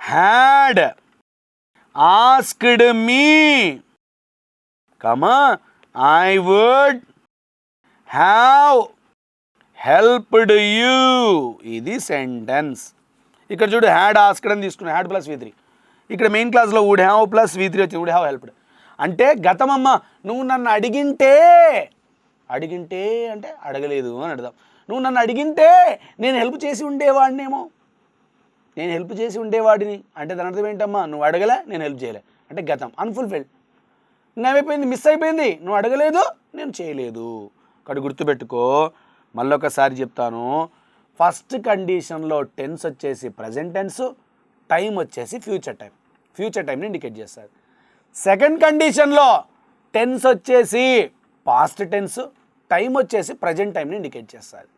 had asked me, comma I would have helped you. ఇది సెంటెన్స్. ఇక్కడ చూడు హ్యాడ్ ఆస్క్డ్ అని తీసుకున్నా, హ్యాడ్ ప్లస్ V3. ఇక్కడ మెయిన్ క్లాస్లో వుడ్ హ్యావ్ ప్లస్ V3 వచ్చింది, వుడ్ హ్యావ్ హెల్ప్డ్. అంటే గతమమ్మ, నువ్వు నన్ను అడిగింటే, అడిగింటే అంటే అడగలేదు అని అర్థం. నువ్వు నన్ను అడిగింటే నేను హెల్ప్ చేసి ఉండేవాడినేమో, నేను హెల్ప్ చేసి ఉండేవాడిని అంటే దాని అర్థం ఏంటమ్మా? నువ్వు అడగలే, నేను హెల్ప్ చేయలే అంటే గతం అన్ఫుల్ఫిల్డ్. ఏమైపోయింది? మిస్ అయిపోయింది. నువ్వు అడగలేదు, నేను చేయలేదు. ఇక్కడ గుర్తుపెట్టుకో, మళ్ళొకసారి చెప్తాను. ఫస్ట్ కండిషన్లో టెన్స్ వచ్చేసి ప్రజెంట్ టెన్స్, టైం వచ్చేసి ఫ్యూచర్ టైం, ఫ్యూచర్ టైంని ఇండికేట్ చేస్తారు. సెకండ్ కండిషన్లో టెన్స్ వచ్చేసి పాస్ట్ టెన్స్, టైం వచ్చేసి ప్రజెంట్ టైంని ఇండికేట్ చేస్తారు.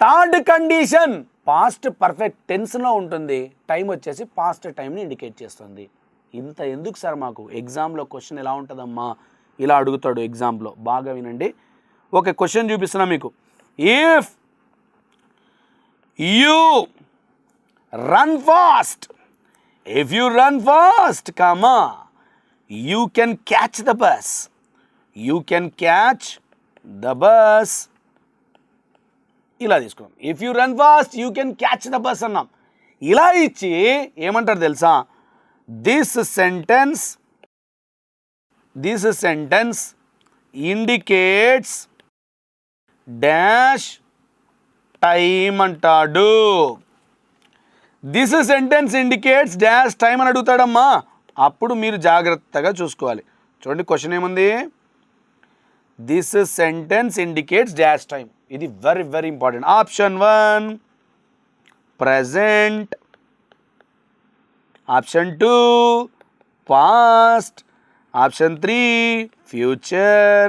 థర్డ్ కండిషన్ పాస్ట్ పర్ఫెక్ట్ టెన్స్లో ఉంటుంది, టైం వచ్చేసి పాస్ట్ టైంని ఇండికేట్ చేస్తుంది. ఇంత ఎందుకు సార్ మాకు? ఎగ్జామ్లో క్వశ్చన్ ఎలా ఉంటుందమ్మా? ఇలా అడుగుతాడు ఎగ్జామ్లో. బాగా వినండి. ఒక క్వశ్చన్ చూపిస్తున్నా మీకు. If you run fast, if you run fast comma you can catch the bus, you can catch the bus. ఇలా తీసుకున్నాం. If you run fast you can catch the bus అన్నాం. ఇలా ఇచ్చి ఏమంటారు తెలుసా? This sentence indicates dash time అంటాడు. This sentence indicates dash time అని అడుగుతాడమ్మా. అప్పుడు మీరు జాగ్రత్తగా చూసుకోవాలి. చూడండి క్వశ్చన్ ఏముంది, this sentence indicates dash time. ఇది very very important. Option 1 present, option 2 past, option 3 future,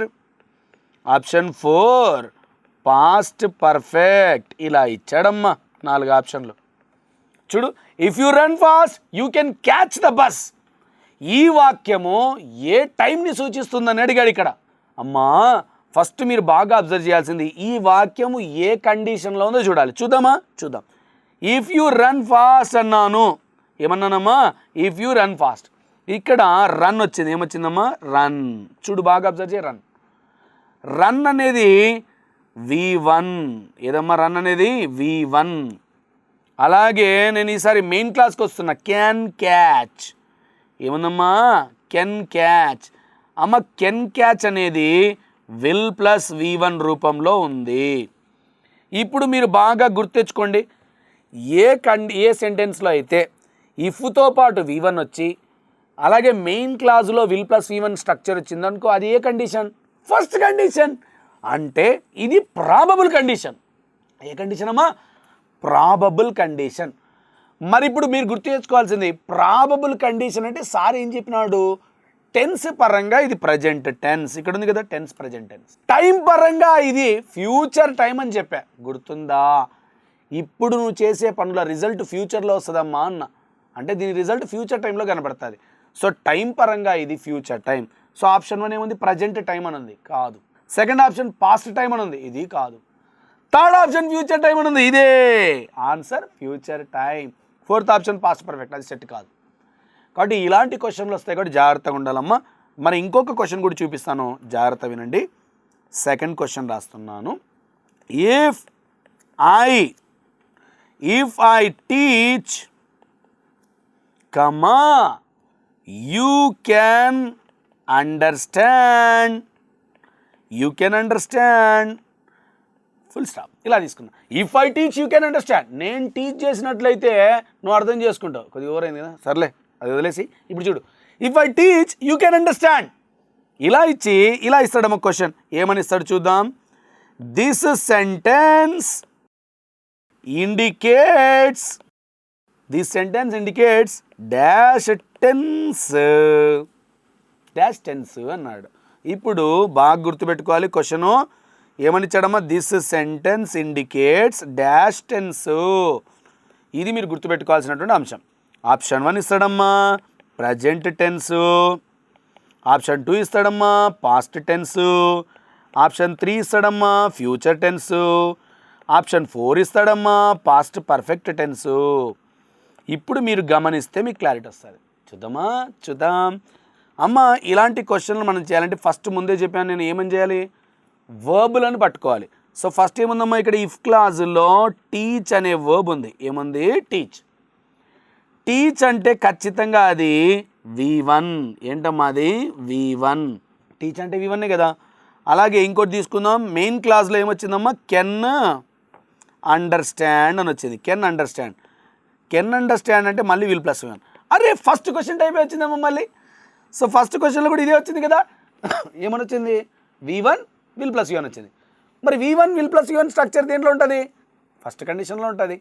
option 4 past perfect. ఇలా ఇచ్చాడమ్మా 4 ఆప్షన్లు. చూడు, if you run fast you can catch the bus. ఈ వాక్యము ఏ టైంని సూచిస్తుందని అడిగాడు ఇక్కడ. అమ్మా ఫస్ట్ మీరు బాగా అబ్జర్వ్ చేయాల్సింది ఈ వాక్యము ఏ కండిషన్లో ఉందో చూడాలి. చూద్దామా, చూద్దాం. ఇఫ్ యూ రన్ ఫాస్ట్ అన్నాను, ఏమన్నానమ్మా, ఇఫ్ యూ రన్ ఫాస్ట్. ఇక్కడ రన్ వచ్చింది, ఏమొచ్చిందమ్మా, రన్. చూడు బాగా అబ్జర్వ్ చేయ, రన్. రన్ అనేది V1. ఏదమ్మా రన్ అనేది V1. అలాగే నేను ఈసారి మెయిన్ క్లాస్కి వస్తున్నా, క్యాన్ క్యాచ్. ఏముందమ్మా, కెన్ క్యాచ్. అమ్మ కెన్ క్యాచ్ అనేది విల్ ప్లస్ V1 రూపంలో ఉంది. ఇప్పుడు మీరు బాగా గుర్తెచ్చుకోండి, ఏ సెంటెన్స్లో అయితే ఇఫ్తో పాటు V1 వచ్చి అలాగే మెయిన్ క్లాజ్లో విల్ ప్లస్ V1 స్ట్రక్చర్ వచ్చిందనుకో, అది ఏ కండిషన్, ఫస్ట్ కండిషన్. అంటే ఇది ప్రాబబుల్ కండిషన్. ఏ కండిషన్ అమ్మా, ప్రాబబుల్ కండిషన్. మరి ఇప్పుడు మీరు గుర్తు తెచ్చుకోవాల్సింది, ప్రాబబుల్ కండిషన్ అంటే సార్ ఏం చెప్పినాడు, టెన్స్ పరంగా ఇది ప్రజెంట్ టెన్స్. ఇక్కడ ఉంది కదా టెన్స్, ప్రజెంట్ టెన్స్. టైం పరంగా ఇది ఫ్యూచర్ టైం అని చెప్పా, గుర్తుందా. ఇప్పుడు నువ్వు చేసే పనుల రిజల్ట్ ఫ్యూచర్లో వస్తుందమ్మా అన్న, అంటే దీని రిజల్ట్ ఫ్యూచర్ టైంలో కనబడుతుంది. సో టైం పరంగా ఇది ఫ్యూచర్ టైం. సో ఆప్షన్ 1 ఏముంది, ప్రజెంట్ టైం అని ఉంది, కాదు. సెకండ్ ఆప్షన్ పాస్ట్ టైం అని ఉంది, ఇది కాదు. థర్డ్ ఆప్షన్ ఫ్యూచర్ టైం అని ఉంది, ఇదే answer, future time. Fourth option past perfect, అది సెట్ కాదు. కాబట్టి ఇలాంటి క్వశ్చన్లు వస్తాయి కాబట్టి జాగ్రత్తగా ఉండాలమ్మా. మరి ఇంకొక క్వశ్చన్ కూడా చూపిస్తాను, జాగ్రత్త వినండి. సెకండ్ క్వశ్చన్ రాస్తున్నాను. If I teach comma you can understand, full stop, ఇలా తీసుకున్నా. If I teach you can understand, నేను టీచ్ చేసినట్లయితే నువ్వు అర్థం చేసుకుంటావు. కొద్దిగా ఓవరైంది కదా, సర్లే అది వదిలేసి. ఇప్పుడు చూడు, if I teach you can understand, ఇలా ఇచ్చి ఇలా ఇస్తాడమ్మ క్వశ్చన్. ఏమని ఇస్తాడు చూద్దాం. This sentence indicates dash tense అన్నాడు. ఇప్పుడు బాగా గుర్తుపెట్టుకోవాలి క్వశ్చను. ఏమని ఇచ్చాడమ్మా, this sentence indicates dash tense. ఇది మీరు గుర్తుపెట్టుకోవాల్సినటువంటి అంశం. ఆప్షన్ 1 ఇస్తాడమ్మా ప్రజెంట్ టెన్స్, ఆప్షన్ 2 ఇస్తాడమ్మా పాస్ట్ టెన్స్, ఆప్షన్ 3 ఇస్తాడమ్మా ఫ్యూచర్ టెన్స్, ఆప్షన్ 4 ఇస్తాడమ్మా పాస్ట్ పర్ఫెక్ట్ టెన్స్. ఇప్పుడు మీరు గమనిస్తే మీకు క్లారిటీ వస్తుంది. చూద్దాం. అమ్మ ఇలాంటి క్వశ్చన్లు మనం చేయాలంటే ఫస్ట్ ముందే చెప్పాను నేను, ఏమని చేయాలి, వర్బులను పట్టుకోవాలి. సో ఫస్ట్ ఏముందమ్మా, ఇక్కడ ఇఫ్ క్లాజ్లో టీచ్ అనే వర్బ్ ఉంది. ఏముంది, టీచ్ అంటే ఖచ్చితంగా అది V1. ఏంటమ్మా అది V1. టీచ్ అంటే V1 కదా. అలాగే ఇంకోటి తీసుకుందాం, మెయిన్ క్లాస్లో ఏమొచ్చిందమ్మా, కెన్ అండర్స్టాండ్ అని వచ్చింది. కెన్ అండర్స్టాండ్ అంటే మళ్ళీ విల్ ప్లస్ V1. అరే ఫస్ట్ క్వశ్చన్ టైప్ వచ్చిందమ్మా మళ్ళీ. సో ఫస్ట్ క్వశ్చన్లో కూడా ఇదే వచ్చింది కదా. ఏమని వచ్చింది, V1 విల్ ప్లస్ V1 వచ్చింది. మరి V1 will plus V1 structure దేంట్లో ఉంటుంది, ఫస్ట్ కండిషన్లో ఉంటుంది.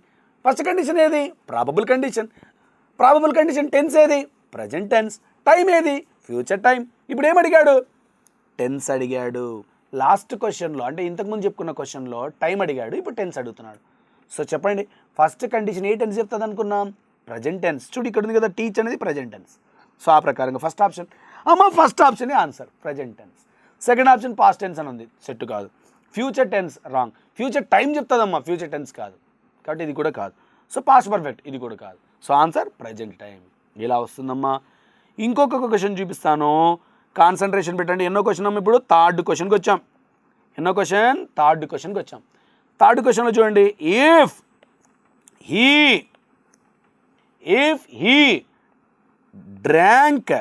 ఫస్ట్ కండిషన్ ఏది, ప్రాబబుల్ కండిషన్. టెన్స్ ఏది, ప్రజెంట్ టెన్స్. టైం ఏది, ఫ్యూచర్ టైం. ఇప్పుడు ఏమడిగాడు, టెన్స్ అడిగాడు. లాస్ట్ క్వశ్చన్లో అంటే ఇంతకుముందు చెప్పుకున్న క్వశ్చన్లో టైం అడిగాడు, ఇప్పుడు టెన్స్ అడుగుతున్నాడు. సో చెప్పండి, ఫస్ట్ కండిషన్ ఏ టెన్స్ చెప్తుంది అనుకున్నాం, ప్రజెంట్ టెన్స్. చూడు ఇక్కడ ఉంది కదా, టీచ్ అనేది ప్రజెంట్ టెన్స్. సో ఆ ప్రకారంగా first option first option answer present tense. Second option past tense అని ఉంది, సెట్ కాదు. Future tense wrong, future time చెప్తుందమ్మా, ఫ్యూచర్ టెన్స్ కాదు కాబట్టి ఇది కూడా కాదు. సో పాస్ట్ పర్ఫెక్ట్ ఇది కూడా కాదు. So answer present time. ఇలా వస్తుందమ్మా. ఇంకొక క్వశ్చన్ చూపిస్తాను, కాన్సన్ట్రేషన్ పెట్టండి. ఎన్నో క్వశ్చన్ అమ్మ, ఇప్పుడు థర్డ్ క్వశ్చన్కి వచ్చాం. థర్డ్ క్వశ్చన్లో చూడండి. If he drank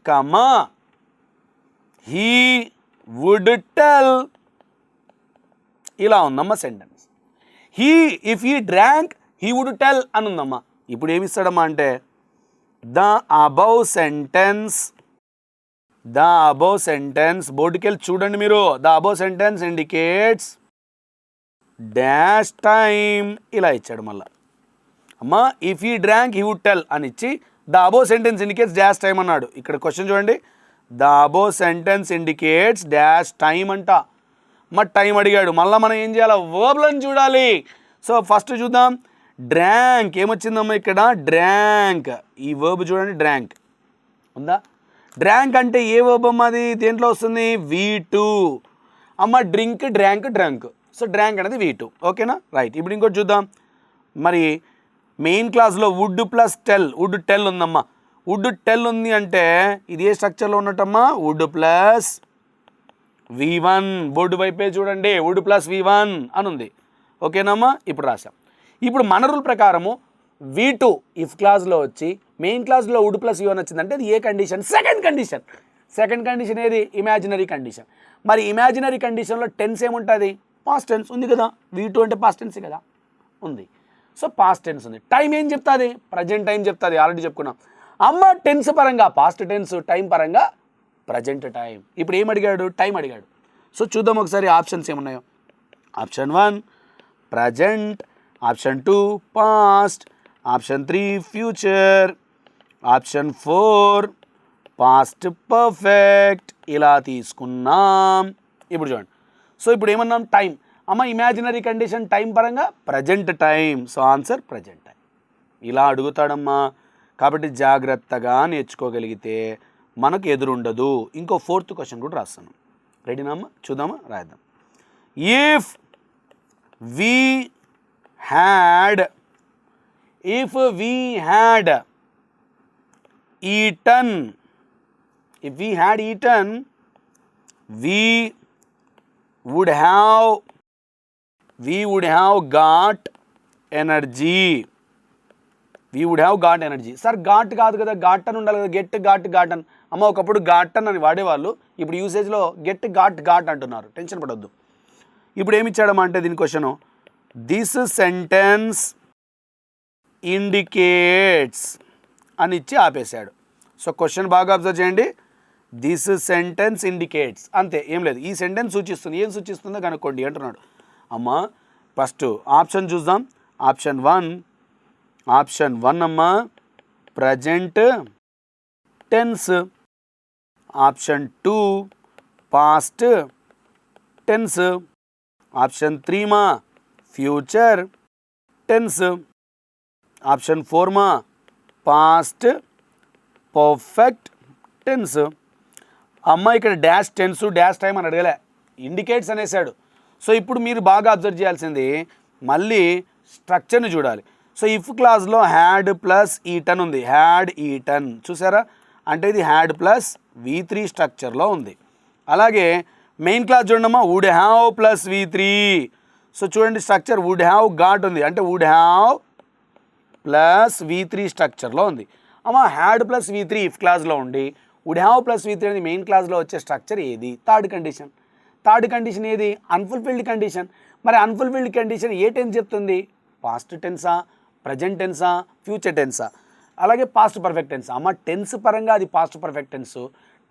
comma he would tell ఇలా ఉందమ్మా sentence. If he drank he would tell అని ఉందమ్మా. ఇప్పుడు ఏమి ఇస్తాడమ్మా అంటే ద అబౌవ్ సెంటెన్స్ బోర్డుకి వెళ్ళి చూడండి మీరు. The above sentence indicates dash time ఇలా ఇచ్చాడు మళ్ళా. అమ్మా if he drank he would tell అని ఇచ్చి the above sentence indicates dash time అన్నాడు. ఇక్కడ క్వశ్చన్ చూడండి, the above sentence indicates dash time అంట. మరి టైం అడిగాడు, మళ్ళీ మనం ఏం చేయాలి, వర్బ్లను చూడాలి. సో ఫస్ట్ చూద్దాం, డ్రాంక్ ఏమొచ్చిందమ్మా ఇక్కడ, డ్రాంక్. ఈ వర్బ్ చూడండి, డ్రాంక్ ఉందా. డ్రాంక్ అంటే ఏ వర్బ్ అమ్మా, అది దేంట్లో వస్తుంది, V2. అమ్మ డ్రింక్, డ్రాంక్. సో డ్రాంక్ అనేది V2. ఓకేనా, రైట్. ఇప్పుడు ఇంకోటి చూద్దాం. మరి మెయిన్ క్లాస్లో would plus tell, would tell ఉందమ్మా. వుడ్ టెల్ ఉంది అంటే ఇది ఏ స్ట్రక్చర్లో ఉన్నట్టమ్మా, వుడ్ ప్లస్ V1. బోర్డు వైపే చూడండి, వుడ్ ప్లస్ V1 అని ఉంది. ఓకేనమ్మా, ఇప్పుడు రాసాం. ఇప్పుడు మన రూల్ ప్రకారము V2 ఇఫ్ క్లాస్లో వచ్చి మెయిన్ క్లాస్లో వుడ్ ప్లస్ V1 వచ్చిందంటే అది ఏ కండిషన్, సెకండ్ కండిషన్ ఏది, ఇమాజినరీ కండిషన్. మరి ఇమాజినరీ కండిషన్లో టెన్స్ ఏముంటుంది, పాస్ట్ టెన్స్ ఉంది కదా. V2 అంటే పాస్ట్ టెన్స్ కదా, ఉంది. సో పాస్ట్ టెన్స్ ఉంది. టైం ఏం చెప్తుంది, ప్రజెంట్ టైం చెప్తుంది, ఆల్రెడీ చెప్పుకున్నాం. అమ్మ టెన్స్ పరంగా పాస్ట్ టెన్స్, టైం పరంగా ప్రజెంట్ టైం. ఇప్పుడు ఏం అడిగాడు, టైం అడిగాడు. సో చూద్దాం ఒకసారి ఆప్షన్స్ ఏమున్నాయో. Option 1 present, option 2 past, option 3 future, option 4 past perfect. ఇలా తీసుకున్నాం. ఇప్పుడు చూడండి, సో ఇప్పుడు ఏమన్నాం, టైం. అమ్మ ఇమాజినరీ కండిషన్ టైం పరంగా present time. So answer present time. ఇలా అడుగుతాడమ్మా. కాబట్టి జాగ్రత్తగా నేర్చుకోగలిగితే మనకు ఎదురుండదు. ఇంకో 4th క్వశ్చన్ కూడా రాస్తాను. రెడీనా అమ్మా, చూద్దామా, రాద్దాం. If we had eaten, we would have got energy. Sir got కాదు కదా, ఘాట్ అని ఉండాలి కదా, గెట్ ఘాట్ అని. అమ్మ ఒకప్పుడు ఘాట్ అని వాడేవాళ్ళు, ఇప్పుడు యూసేజ్లో గెట్ ఘాట్ అంటున్నారు. టెన్షన్ పడొద్దు. ఇప్పుడు ఏమి ఇచ్చాడమ్మా అంటే దీని క్వశ్చను, దిస్ సెంటెన్స్ ఇండికేట్స్ అని ఇచ్చి ఆపేశాడు. సో క్వశ్చన్ బాగా అబ్జర్వ్ చేయండి. దిస్ సెంటెన్స్ ఇండికేట్స్, అంతే, ఏం లేదు. ఈ సెంటెన్స్ సూచిస్తుంది, ఏం సూచిస్తుందో కనుక్కోండి అంటున్నాడు. అమ్మ ఫస్ట్ ఆప్షన్ చూద్దాం. ఆప్షన్ 1 అమ్మా present tense, option 2 past tense, option 3 మా ఫ్యూచర్ టెన్స్, ఆప్షన్ 4 మా పాస్ట్ పర్ఫెక్ట్ టెన్స్. అమ్మ ఇక్కడ డాష్ టెన్స్ డాష్ టైం అని అడగలే, ఇండికేట్స్ అనేసాడు. సో ఇప్పుడు మీరు బాగా అబ్జర్వ్ చేయాల్సింది మళ్ళీ స్ట్రక్చర్ని చూడాలి. సో ఇఫ్ క్లాస్లో హ్యాడ్ ప్లస్ ఈటన్ ఉంది, హ్యాడ్ ఈటన్ చూసారా, అంటే ఇది హ్యాడ్ ప్లస్ V3 స్ట్రక్చర్లో ఉంది. అలాగే మెయిన్ క్లాస్ చూడండమ్మా, would have plus V3. So చూడండి స్ట్రక్చర్ వుడ్ హ్యావ్ గాట్ ఉంది, అంటే వుడ్ హ్యావ్ ప్లస్ V3 స్ట్రక్చర్లో ఉంది. అమ్మ హ్యాడ్ ప్లస్ V3 ఇఫ్ క్లాస్లో ఉండి వుడ్ హ్యావ్ ప్లస్ V3 అనేది మెయిన్ క్లాస్లో వచ్చే స్ట్రక్చర్ ఏది, థర్డ్ కండిషన్ ఏది, అన్ఫుల్ఫిల్డ్ కండిషన్. మరి అన్ఫుల్ఫిల్డ్ కండిషన్ ఏ టెన్స్ చెప్తుంది, పాస్ట్ టెన్సా, ప్రజెంట్ టెన్సా, ఫ్యూచర్ టెన్సా, అలాగే పాస్ట్ పర్ఫెక్ట్ టెన్స్. అమ్మ టెన్స్ పరంగా అది పాస్ట్ పర్ఫెక్ట్ టెన్స్,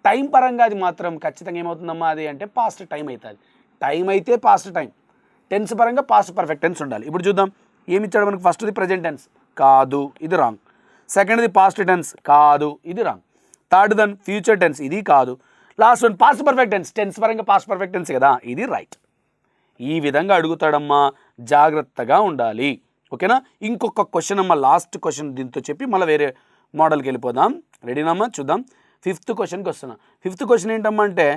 టైం పరంగా అది మాత్రం ఖచ్చితంగా ఏమవుతుందమ్మా అది అంటే పాస్ట్ టైం అవుతుంది. టైం అయితే పాస్ట్ టైం, టెన్స్ పరంగా పాస్ట్ పర్ఫెక్ట్ టెన్స్ ఉండాలి. ఇప్పుడు చూద్దాం ఏమి ఇచ్చాడు మనకు. ఫస్ట్ది ప్రజెంట్ టెన్స్ కాదు, ఇది రాంగ్. సెకండ్ది పాస్ట్ టెన్స్ కాదు, ఇది wrong. Third then future tense, ఇది కాదు. Last one past perfect tense, tense పరంగా పాస్ట్ పర్ఫెక్ట్ టెన్స్ కదా, ఇది రైట్. ఈ విధంగా అడుగుతాడమ్మా, జాగ్రత్తగా ఉండాలి. ఓకేనా. ఇంకొక క్వశ్చన్ అమ్మా, లాస్ట్ క్వశ్చన్ దీంతో చెప్పి మళ్ళీ వేరే మోడల్కి వెళ్ళిపోదాం. రెడీనమ్మా, చూద్దాం. 5th క్వశ్చన్కి వస్తున్నా. 5th క్వశ్చన్ ఏంటమ్మా అంటే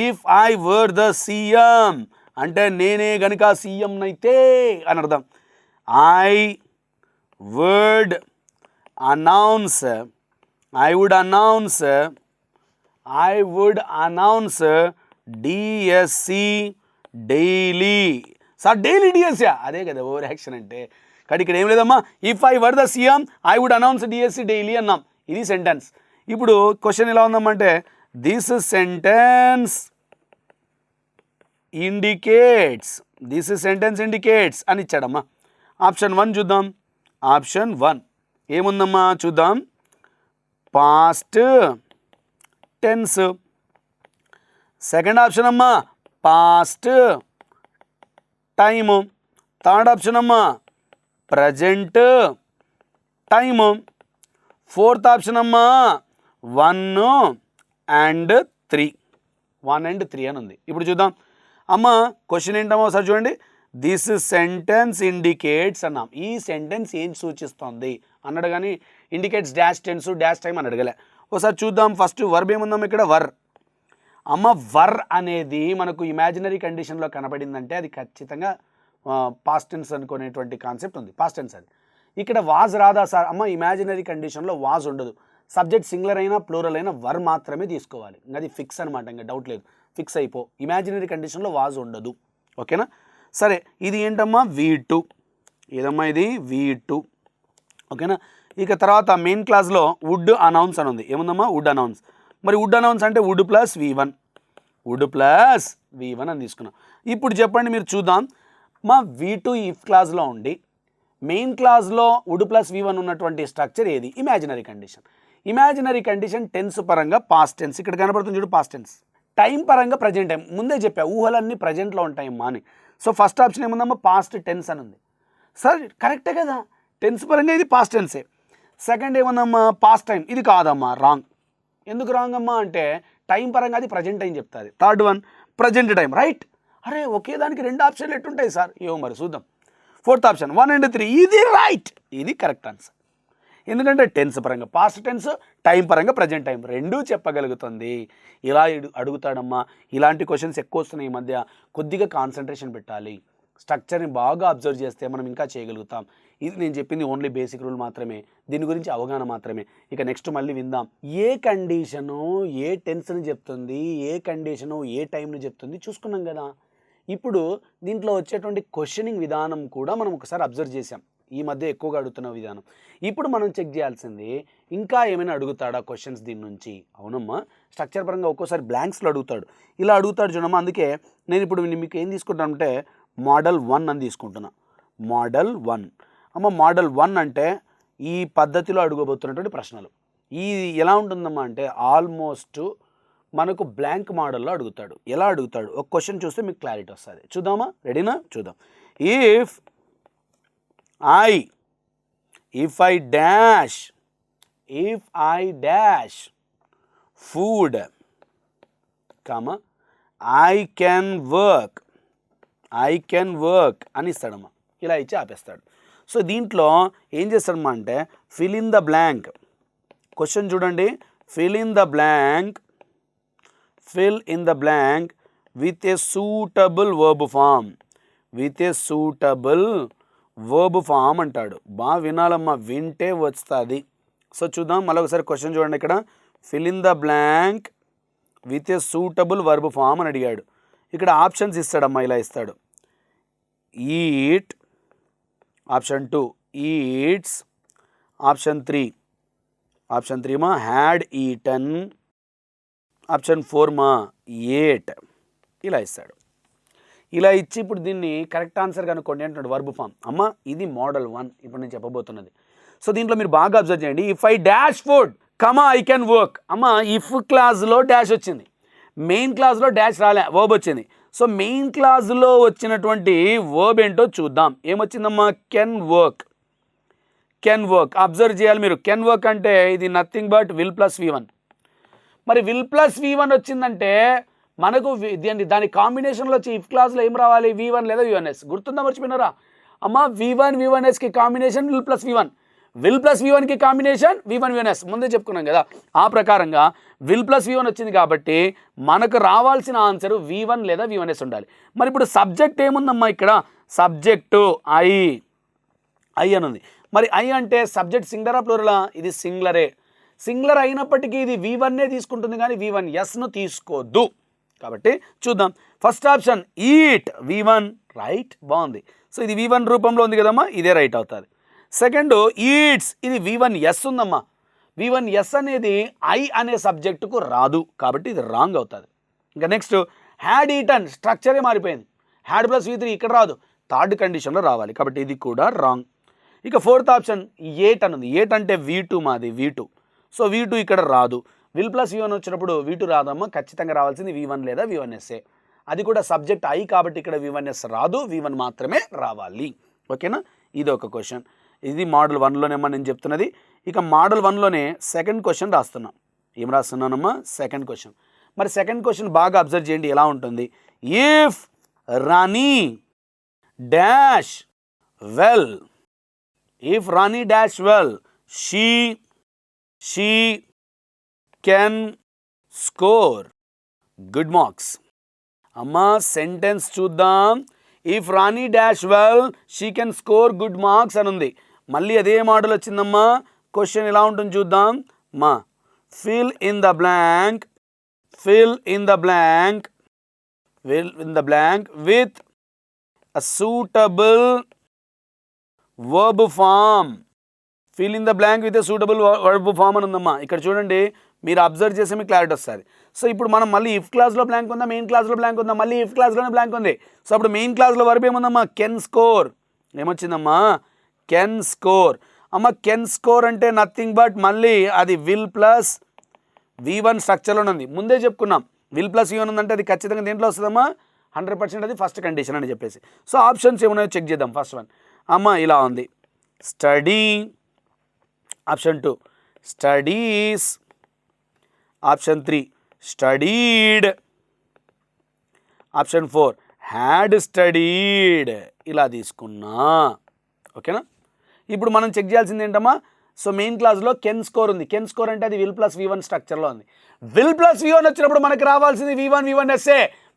if I were the CM, అంటే నేనే గనుక సీఎం అయితే అని అర్థం. I would announce DSC daily. Sir daily DSC, అదే కదా ఓవర్ యాక్షన్ అంటే. కానీ ఇక్కడ ఏం లేదమ్మా, if I were the CM I would announce DSC daily అన్నాం, ఇది సెంటెన్స్. ఇప్పుడు క్వశ్చన్ ఎలా ఉందమ్మంటే దిస్ సెంటెన్స్ ఇండికేట్స్ అని ఇచ్చాడమ్మా. ఆప్షన్ 1 చూద్దాం. ఆప్షన్ 1 ఏముందమ్మా చూద్దాం. Past tense. సెకండ్ ఆప్షన్ అమ్మా పాస్ట్ టైము. థర్డ్ ఆప్షన్ అమ్మా ప్రజెంట్ టైము. ఫోర్త్ ఆప్షన్ అమ్మా 1 and 3 అని ఉంది. ఇప్పుడు చూద్దాం అమ్మ క్వశ్చన్ ఏంటమ్మా ఒకసారి చూడండి. దిస్ సెంటెన్స్ ఇండికేట్స్ అన్నాం. ఈ సెంటెన్స్ ఏం సూచిస్తుంది అన్నాడు కానీ indicates dash tense dash time అని అడగలే. ఒకసారి చూద్దాం. ఫస్ట్ వర్బ్ ఏముందమ్మా ఇక్కడ వర్. అమ్మ వర్ అనేది మనకు ఇమాజినరీ కండిషన్లో కనబడిందంటే అది ఖచ్చితంగా పాస్ట్ టెన్స్ అనుకునేటువంటి కాన్సెప్ట్ ఉంది. పాస్ట్ టెన్స్ అది. ఇక్కడ వాజ్ రాదా సార్? అమ్మ ఇమాజినరీ కండిషన్లో వాజ్ ఉండదు. సబ్జెక్ట్ సింగులర్ అయినా ప్లూరల్ అయినా వర్ మాత్రమే తీసుకోవాలి. అది ఫిక్స్ అనమాట, ఇంకా డౌట్ లేదు, ఫిక్స్ అయిపో. ఇమాజినరీ కండిషన్లో వాజ్ ఉండదు. ఓకేనా? సరే ఇది ఏంటమ్మా V2. ఏదమ్మా ఇది V2. ఓకేనా? ఇక తర్వాత మెయిన్ క్లాస్లో వుడ్ అనౌన్స్ అని ఉంది. ఏముందమ్మా వుడ్ అనౌన్స్. మరి వుడ్ అనౌన్స్ అంటే వుడ్ ప్లస్ V1 అని తీసుకున్నాం. ఇప్పుడు చెప్పండి మీరు చూద్దాం. మా V2 ఇఫ్ క్లాస్లో ఉండి మెయిన్ క్లాస్లో వుడ్ ప్లస్ V1 ఉన్నటువంటి స్ట్రక్చర్ ఏది? Imaginary condition. Imaginary condition tense పరంగా పాస్ట్ టెన్స్. ఇక్కడ కనపడుతుంది చూడు పాస్ట్ టెన్స్. టైం పరంగా ప్రజెంట్ టైం. ముందే చెప్పా ఊహలన్నీ ప్రజెంట్లో ఉంటాయమ్మా అని. సో ఫస్ట్ ఆప్షన్ ఏముందమ్మా పాస్ట్ టెన్స్ అని ఉంది. సార్ కరెక్టే కదా, టెన్స్ పరంగా ఇది పాస్ట్ టెన్సే. సెకండ్ ఏముందమ్మా పాస్ట్ టైం. ఇది కాదమ్మా, రాంగ్. ఎందుకు రాంగ్ అమ్మా అంటే టైం పరంగా అది ప్రజెంట్ టైం చెప్తుంది. Third one present time. Right. అరే ఒకే దానికి 2 ఆప్షన్లు ఎట్టుంటాయి సార్? ఏమో మరి చూద్దాం. ఫోర్త్ ఆప్షన్ 1 and 3 ఇది రైట్. ఇది కరెక్ట్ ఆన్సర్. ఎందుకంటే టెన్స్ పరంగా పాస్ట్ టెన్స్, టైం పరంగా ప్రజెంట్ టైం రెండూ చెప్పగలుగుతుంది. ఇలా అడుగుతాడమ్మా. ఇలాంటి క్వశ్చన్స్ ఎక్కువ వస్తున్నాయి ఈ మధ్య. కొద్దిగా కాన్సన్ట్రేషన్ పెట్టాలి. స్ట్రక్చర్ని బాగా అబ్జర్వ్ చేస్తే మనం ఇంకా చేయగలుగుతాం. ఇది నేను చెప్పింది ఓన్లీ బేసిక్ రూల్ మాత్రమే, దీని గురించి అవగాహన మాత్రమే. ఇక నెక్స్ట్ మళ్ళీ విందాం. ఏ కండిషను ఏ టెన్స్ని చెప్తుంది, ఏ కండిషను ఏ టైంని చెప్తుంది చూసుకున్నాం కదా. ఇప్పుడు దీంట్లో వచ్చేటువంటి క్వశ్చనింగ్ విధానం కూడా మనం ఒకసారి అబ్జర్వ్ చేసాం. ఈ మధ్య ఎక్కువగా అడుగుతున్న విధానం. ఇప్పుడు మనం చెక్ చేయాల్సింది ఇంకా ఏమైనా అడుగుతాడా క్వశ్చన్స్ దీని నుంచి. అవునమ్మా, స్ట్రక్చర్ పరంగా ఒక్కోసారి బ్లాంక్స్లో అడుగుతాడు. ఇలా అడుగుతాడు చూడమ్మా. అందుకే నేను ఇప్పుడు మీకు ఏం తీసుకుంటానంటే మోడల్ 1 అని తీసుకుంటున్నా. మోడల్ 1 అమ్మ. మోడల్ 1 అంటే ఈ పద్ధతిలో అడుగబోతున్నటువంటి ప్రశ్నలు. ఈ ఎలా ఉంటుందమ్మా అంటే ఆల్మోస్ట్ మనకు బ్లాంక్ మోడల్లో అడుగుతాడు. ఎలా అడుగుతాడు ఒక క్వశ్చన్ చూస్తే మీకు క్లారిటీ వస్తుంది. చూద్దామా? రెడీనా? చూద్దాం. if I dash food, comma, I can work అని ఇస్తాడమ్మా. ఇలా ఇచ్చి ఆపేస్తాడు. సో దీంట్లో ఏం చేస్తాడమ్మా అంటే fill in the blank. Question చూడండి. Fill in the blank with a suitable verb form అంటాడు. బాగా వినాలమ్మా, వింటే వస్తుంది. సో చూద్దాం మళ్ళీ ఒకసారి క్వశ్చన్ చూడండి. ఇక్కడ fill in the blank with a suitable verb form అని అడిగాడు. ఇక్కడ ఆప్షన్స్ ఇస్తాడమ్మా. ఇలా ఇస్తాడు. ఈట్, ఆప్షన్ 2 ఈట్స్, ఆప్షన్ 3 మా హ్యాడ్ ఈటన్, ఆప్షన్ 4 మా ఏట్. ఇలా ఇస్తాడు. ఇలా ఇచ్చి ఇప్పుడు దీన్ని కరెక్ట్ ఆన్సర్ కనుక్కోండి అంటున్నాడు వర్బ్ ఫామ్. అమ్మ ఇది మోడల్ 1 ఇప్పుడు నేను చెప్పబోతున్నది. సో దీంట్లో మీరు బాగా అబ్జర్వ్ చేయండి. If I dash food comma I can work. అమ్మ ఇఫ్ క్లాస్లో డాష్ వచ్చింది, మెయిన్ క్లాస్లో డాష్ రాలే, వర్బ్ వచ్చింది. సో మెయిన్ క్లాస్లో వచ్చినటువంటి వర్బ్ ఏంటో చూద్దాం. ఏమొచ్చిందమ్మా? Can work. అబ్జర్వ్ చేయాలి మీరు. కెన్ వర్క్ అంటే ఇది nothing but will plus V1. మరి విల్ ప్లస్ V1 వచ్చిందంటే మనకు దాని కాంబినేషన్లో వచ్చి ఇఫ్ క్లాస్లో ఏం రావాలి? V1 లేదా V1s. గుర్తుందా? మర్చిపోయినారా అమ్మ? V1-V1sకి combination will plus V1, will plus V1కి కాంబినేషన్ V1-V1s. ముందే చెప్పుకున్నాం కదా. ఆ ప్రకారంగా విల్ ప్లస్ V1 వచ్చింది కాబట్టి మనకు రావాల్సిన ఆన్సర్ V1 లేదా V1s ఉండాలి. మరి ఇప్పుడు సబ్జెక్ట్ ఏముందమ్మా? ఇక్కడ సబ్జెక్టు ఐ అని ఉంది. మరి ఐ అంటే సబ్జెక్ట్ సింగులరా ప్లూరలా? ఇది సింగులరే. సింగులర్ అయినప్పటికీ ఇది V1నే తీసుకుంటుంది కానీ V1sను తీసుకోద్దు. కాబట్టి చూద్దాం. First option eat V1 right, బాగుంది. సో ఇది V1 రూపంలో ఉంది కదమ్మా, ఇదే రైట్ అవుతుంది. సెకండ్ ఈట్స్ ఇది V1s ఉందమ్మా. V1S అనేది ఐ అనే సబ్జెక్టుకు రాదు, కాబట్టి ఇది రాంగ్ అవుతుంది. ఇంకా నెక్స్ట్ హ్యాడ్ ఈటన్, స్ట్రక్చరే మారిపోయింది. హ్యాడ్ ప్లస్ V3 ఇక్కడ రాదు, థర్డ్ కండిషన్లో రావాలి, కాబట్టి ఇది కూడా రాంగ్. ఇక ఫోర్త్ ఆప్షన్ 8 అని ఉంది. 8 అంటే V2 మాది V2, సో V2 ఇక్కడ రాదు. విల్ ప్లస్ V1 వచ్చినప్పుడు V2 రాదమ్మా, ఖచ్చితంగా రావాల్సింది V1 లేదా V1S. అది కూడా సబ్జెక్ట్ ఐ కాబట్టి ఇక్కడ V1S రాదు, V1 మాత్రమే రావాలి. ఓకేనా, ఇది ఒక క్వశ్చన్. ఇది మోడల్ 1లోనేమ్మా నేను చెప్తున్నది. ఇక మోడల్ 1లోనే సెకండ్ క్వశ్చన్ రాస్తున్నాం. ఏం రాస్తున్నానమ్మా, సెకండ్ క్వశ్చన్. మరి సెకండ్ క్వశ్చన్ బాగా అబ్జర్వ్ చేయండి ఎలా ఉంటుంది. If Rani dash well, if Rani dash well she can score good marks. అమ్మా సెంటెన్స్ చూద్దాం. If Rani dash well she can score good marks అని ఉంది. మళ్ళీ అదే మోడల్ వచ్చిందమ్మా. క్వశ్చన్ ఎలా ఉంటుంది చూద్దాం. మా fill in the blank with a suitable verb form. Fill in the blank with a suitable verb form అని ఉందమ్మా. ఇక్కడ చూడండి, మీరు అబ్జర్వ్ చేస్తే మీకు క్లారిటీ వస్తుంది. సో ఇప్పుడు మనం మళ్ళీ ఇఫ్ క్లాస్లో బ్లాంక్ ఉందా, మెయిన్ క్లాస్లో బ్లాంక్ ఉందా, మళ్ళీ ఇఫ్ క్లాస్లోనే బ్లాంక్ ఉంది. సో అప్పుడు మెయిన్ క్లాస్లో వర్బ్ ఏముందమ్మా, కెన్ స్కోర్. ఏమొచ్చిందమ్మా, కెన్ స్కోర్. అమ్మ కెన్ స్కోర్ అంటే నథింగ్ బట్ మళ్ళీ అది విల్ ప్లస్ V1 స్ట్రక్చర్లోనే ఉంది. ముందే చెప్పుకున్నాం, విల్ ప్లస్ V1 ఉందంటే అది ఖచ్చితంగా దేంట్లో వస్తుందమ్మా, 100% అది ఫస్ట్ కండిషన్ అని చెప్పేసి. సో ఆప్షన్స్ ఏమున్నాయో చెక్ చేద్దాం. ఫస్ట్ వన్ అమ్మ ఇలా ఉంది, study. Option 2 studies. Option 3 studied. Option 4 had studied. ఇలా తీసుకున్నా. ఓకేనా, ఇప్పుడు మనం చెక్ చేయాల్సింది ఏంటమ్మా, సో మెయిన్ క్లాస్లో కెన్ స్కోర్ ఉంది. కెన్ స్కోర్ అంటే అది విల్ ప్లస్ V1 స్ట్రక్చర్లో ఉంది. విల్ ప్లస్ V1 వచ్చినప్పుడు మనకి రావాల్సింది V1S.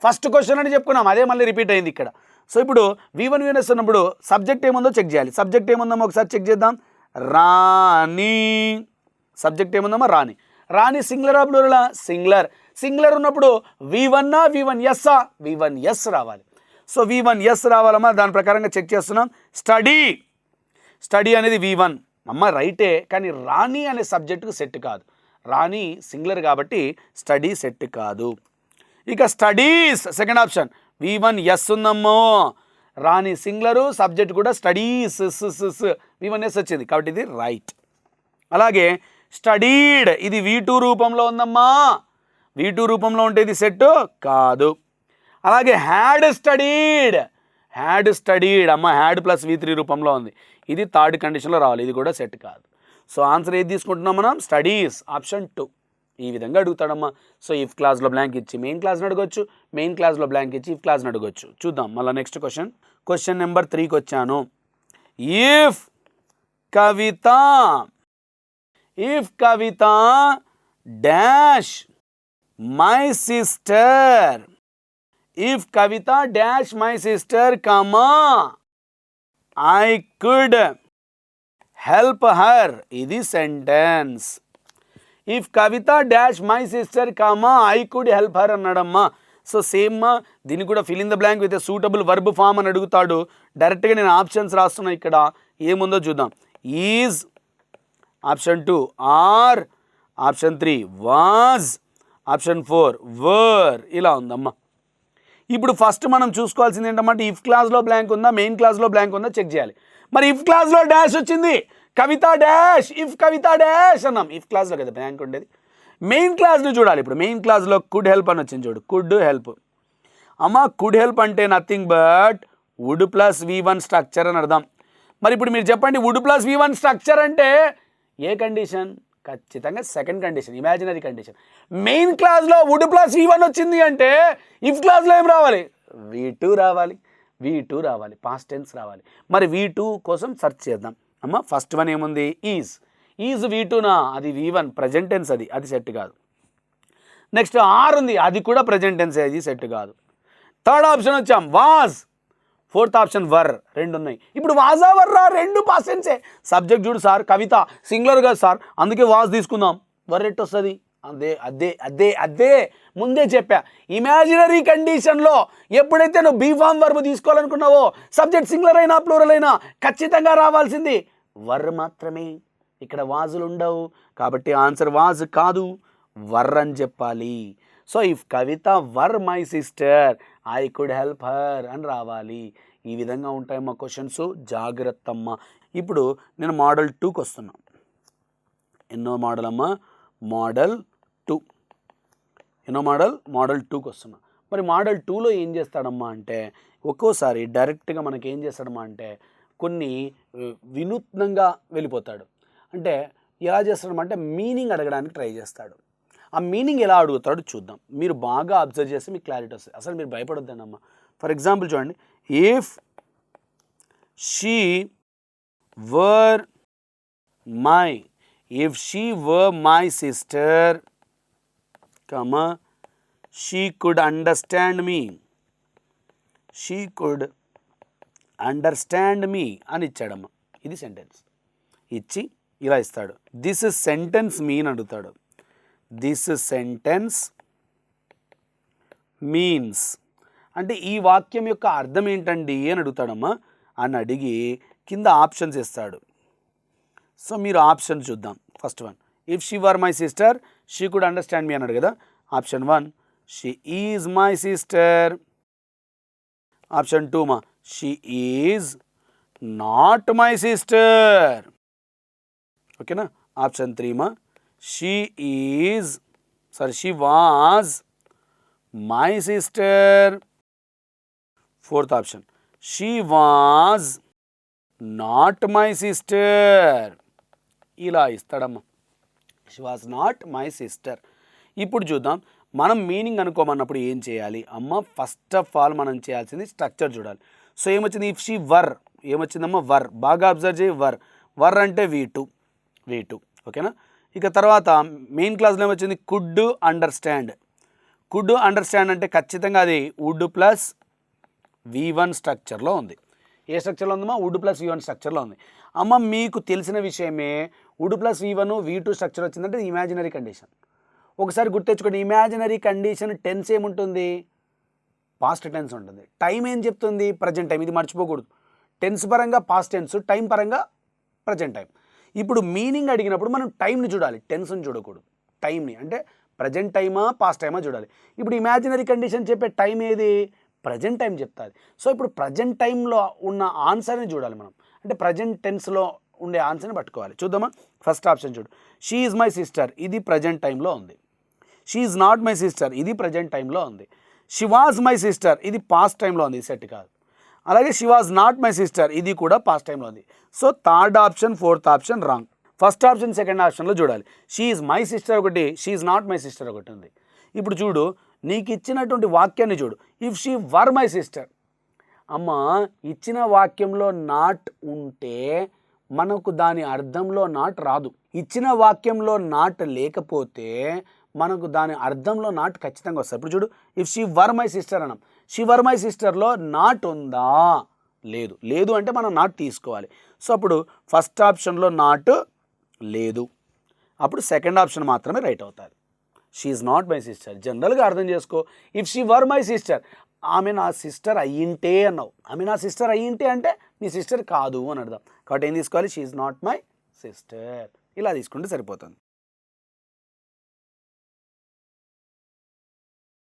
ఫస్ట్ క్వశ్చన్ అని చెప్పుకున్నాం, అదే మళ్ళీ రిపీట్ అయింది ఇక్కడ. సో ఇప్పుడు V1S ఉన్నప్పుడు సబ్జెక్ట్ ఏముందో చెక్ చేయాలి. సబ్జెక్ట్ ఏముందమ్మా ఒకసారి చెక్ చేద్దాం. రాణి. సబ్జెక్ట్ ఏముందమ్మా, రాణి. రాణి సింగులరా ప్లూరలా, సింగులర్ ఉన్నప్పుడు V1S V1S రావాలి. సో V1S రావాలమ్మా, దాని ప్రకారంగా చెక్ చేస్తున్నాం. స్టడీ అనేది V1 అమ్మ రైటే, కానీ రాణి అనే సబ్జెక్టుకు సెట్ కాదు. రాణి సింగులర్ కాబట్టి స్టడీ సెట్ కాదు. ఇక స్టడీస్ సెకండ్ ఆప్షన్ V1S ఉందమ్మో. రాణి సింగులరు, సబ్జెక్ట్ కూడా స్టడీస్ V1S వచ్చింది కాబట్టి ఇది రైట్. అలాగే స్టడీడ్ ఇది V2 రూపంలో ఉందమ్మా. V2 రూపంలో ఉంటే ఇది సెట్ కాదు. అలాగే హ్యాడ్ స్టడీడ్ అమ్మ, హ్యాడ్ ప్లస్ V3 రూపంలో ఉంది. ఇది థర్డ్ కండిషన్లో రావాలి, ఇది కూడా సెట్ కాదు. సో ఆన్సర్ ఏది తీసుకుంటున్నాం మనం, స్టడీస్ ఆప్షన్ 2. ఈ విధంగా అడుగుతాడమ్మా. సో ఇఫ్ క్లాస్లో బ్లాంక్ ఇచ్చి మెయిన్ క్లాస్ని అడగొచ్చు, మెయిన్ క్లాస్లో బ్లాంక్ ఇచ్చి ఇఫ్ క్లాస్ని అడగొచ్చు. చూద్దాం మళ్ళీ నెక్స్ట్ క్వశ్చన్ నెంబర్ 3కి వచ్చాను. If Kavita dash my sister, if Kavita dash my sister comma I could help her. ఇది sentence. If Kavita dash my sister comma I could help her అన్నాడమ్మా. సో సేమ్ దీన్ని కూడా fill in the blank with suitable verb form అని అడుగుతాడు. డైరెక్ట్గా నేను ఆప్షన్స్ రాస్తున్నా, ఇక్కడ ఏముందో చూద్దాం. Is option 2, are option 3, was option 4, were. ఇలా ఉందమ్మా. ఇప్పుడు ఫస్ట్ మనం చూసుకోవాల్సింది ఏంటంటే ఇఫ్ క్లాస్లో బ్లాంక్ ఉందా, మెయిన్ క్లాస్లో బ్లాంక్ ఉందా చెక్ చేయాలి. మరి ఇఫ్ క్లాస్లో డాష్ వచ్చింది, కవిత డాష్, ఇఫ్ కవిత డాష్ అన్నాం. ఇఫ్ క్లాస్లో కదా బ్లాంక్ ఉండేది. మెయిన్ క్లాస్ని చూడాలి. ఇప్పుడు మెయిన్ క్లాస్లో కుడ్ హెల్ప్ అని వచ్చింది చూడు, కుడ్ హెల్ప్. అమ్మ కుడ్ హెల్ప్ అంటే nothing but would plus V1 structure అని అర్థం. మరి ఇప్పుడు మీరు చెప్పండి, వుడ్ ప్లస్ V1 స్ట్రక్చర్ అంటే ఏ కండిషన్, ఖచ్చితంగా second condition, imaginary condition. Main క్లాస్లో వుడ్ ప్లస్ V1 వచ్చింది అంటే ఇఫ్ క్లాస్లో ఏం రావాలి, V2 రావాలి, పాస్ట్ టెన్స్ రావాలి. మరి V2 కోసం సెర్చ్ చేద్దాం. అమ్మ ఫస్ట్ వన్ ఏముంది, ఈజ్ V2నా, అది V1 ప్రజెంట్ టెన్స్, అది సెట్ కాదు. నెక్స్ట్ ఆర్ ఉంది, అది కూడా ప్రజెంట్ టెన్స్, అది సెట్ కాదు. థర్డ్ ఆప్షన్ వచ్చాం వాజ్, ఫోర్త్ ఆప్షన్ వర్, రెండు ఉన్నాయి. ఇప్పుడు వాజా వర్రా రెండు పాస్ట్ టెన్సే. సబ్జెక్ట్ చూడు సార్, కవిత సింగులర్ కదా సార్, అందుకే వాజ్ తీసుకుందాం. వర్ ఎట్ వస్తుంది, అదే ముందే చెప్పా. ఇమాజినరీ కండిషన్లో ఎప్పుడైతే నువ్వు బీ ఫామ్ వర్బ్ తీసుకోవాలనుకున్నావో, సబ్జెక్ట్ సింగులర్ అయినా ప్లూరల్ అయినా ఖచ్చితంగా రావాల్సింది వర్ మాత్రమే. ఇక్కడ వాజులు ఉండవు కాబట్టి ఆన్సర్ వాజ్ కాదు, వర్ అని చెప్పాలి. So if Kavitha were my sister I could help her అని రావాలి. ఈ విధంగా ఉంటాయమ్మా క్వశ్చన్స్, జాగ్రత్త అమ్మా. ఇప్పుడు నేను మోడల్ 2కి వస్తున్నా. ఎన్నో మోడల్ అమ్మా? మోడల్ 2. ఎన్నో మోడల్? మోడల్ 2కి వస్తున్నా. మరి మోడల్ 2లో ఏం చేస్తాడమ్మా అంటే ఒక్కోసారి డైరెక్ట్గా మనకి ఏం చేస్తాడమ్మా అంటే కొన్ని వినూత్నంగా వెళ్ళిపోతాడు. అంటే ఎలా చేస్తాడమ్మా అంటే మీనింగ్ అడగడానికి ట్రై చేస్తాడు. ఆ మీనింగ్ ఎలా అడుగుతాడో చూద్దాం. మీరు బాగా అబ్జర్వ్ చేస్తే మీకు క్లారిటీ వస్తుంది. అసలు మీరు భయపడొద్దండి అమ్మ. ఫర్ ఎగ్జాంపుల్ చూడండి, if she were my sister comma she could understand me అని ఇచ్చాడమ్మ. ఇది సెంటెన్స్ ఇచ్చి ఇలా ఇస్తాడు. దిస్ సెంటెన్స్ మీన్ అడుగుతాడు. దిస్ సెంటెన్స్ మీన్స్ అంటే ఈ వాక్యం యొక్క అర్థం ఏంటండి అని అడుగుతాడమ్మా. అని అడిగి కింద ఆప్షన్స్ ఇస్తాడు. సో మీరు ఆప్షన్ చూద్దాం. First one, if she were my sister she could understand me అన్నాడు కదా. Option 1 she is my sister. Option 2 మా she is not my sister. ఓకేనా. ఆప్షన్ 3 మా she was my sister. Fourth option she was not my sister. ఇలా ఇస్తాడమ్మా. She was not my sister. ఇప్పుడు చూద్దాం మనం మీనింగ్ అనుకోమన్నప్పుడు ఏం చేయాలి అమ్మ. ఫస్ట్ ఆఫ్ ఆల్ మనం చేయాల్సింది స్ట్రక్చర్ చూడాలి. సో ఏమొచ్చింది? ఇఫ్ షీ వర్ ఏమొచ్చిందమ్మా? వర్. బాగా అబ్జర్వ్ చేయి. వర్ అంటే V2. ఓకేనా. ఇక తర్వాత మెయిన్ క్లాస్లో ఏమొచ్చింది? కుడ్ అండర్స్టాండ్ అంటే ఖచ్చితంగా అది వుడ్ ప్లస్ V1 స్ట్రక్చర్లో ఉంది. ఏ స్ట్రక్చర్లో ఉందమ్మా? వుడ్ ప్లస్ V1 స్ట్రక్చర్లో ఉంది. అమ్మ మీకు తెలిసిన విషయమే, would plus V1 V2 structure వచ్చిందంటే ఇమాజినరీ కండిషన్. ఒకసారి గుర్తెచ్చుకోండి, ఇమాజినరీ కండిషన్ టెన్స్ ఏముంటుంది? పాస్ట్ టెన్స్ ఉంటుంది. టైం ఏం చెప్తుంది? Present time. ఇది మర్చిపోకూడదు. టెన్స్ పరంగా పాస్ట్ టెన్స్, టైం పరంగా ప్రజెంట్ టైం. ఇప్పుడు మీనింగ్ అడిగినప్పుడు మనం టైంని చూడాలి, టెన్స్ని చూడకూడదు. టైంని అంటే ప్రజెంట్ టైమా పాస్ట్ టైమా చూడాలి. ఇప్పుడు ఇమాజినరీ కండిషన్ చెప్పే టైం ఏది? ప్రజెంట్ టైం చెప్తుంది. సో ఇప్పుడు ప్రజెంట్ టైంలో ఉన్న ఆన్సర్ని చూడాలి మనం. అంటే ప్రజెంట్ టెన్స్లో ఉండే ఆన్సర్ని పట్టుకోవాలి. చూద్దామా. ఫస్ట్ ఆప్షన్ చూడు. షీ ఈజ్ మై సిస్టర్, ఇది ప్రజెంట్ టైంలో ఉంది. She is not my sister, ఇది ప్రజెంట్ టైంలో ఉంది. షీ వాజ్ మై సిస్టర్, ఇది పాస్ట్ టైంలో ఉంది, సెట్ కాదు. అలాగే she was not my sister, ఇది కూడా పాస్ట్ టైంలో ఉంది. So third option, fourth option wrong. First option, second ఆప్షన్లో చూడాలి. షీ ఈజ్ మై సిస్టర్ ఒకటి, she is not my sister ఒకటి ఉంది. ఇప్పుడు చూడు, నీకు ఇచ్చినటువంటి వాక్యాన్ని చూడు. If she were my sister. అమ్మ, ఇచ్చిన వాక్యంలో నాట్ ఉంటే మనకు దాని అర్థంలో నాట్ రాదు. ఇచ్చిన వాక్యంలో నాట్ లేకపోతే మనకు దాని అర్థంలో నాట్ ఖచ్చితంగా వస్తుంది. ఇప్పుడు చూడు, if she were my sister అన్నాం. షీ వర్ మై సిస్టర్లో నాట్ ఉందా? లేదు అంటే మనం నాట్ తీసుకోవాలి. సో అప్పుడు ఫస్ట్ ఆప్షన్లో నాట్ లేదు, అప్పుడు సెకండ్ ఆప్షన్ మాత్రమే రైట్ అవుతుంది. She is not my sister. జనరల్గా అర్థం చేసుకో. If she were my sister, ఆమె నా సిస్టర్ అయ్యింటే అన్నావు. ఆమె నా సిస్టర్ అయ్యింటే అంటే నీ సిస్టర్ కాదు అని అర్థం. కాబట్టి ఏం తీసుకోవాలి? She is not my sister. ఇలా తీసుకుంటే సరిపోతుంది.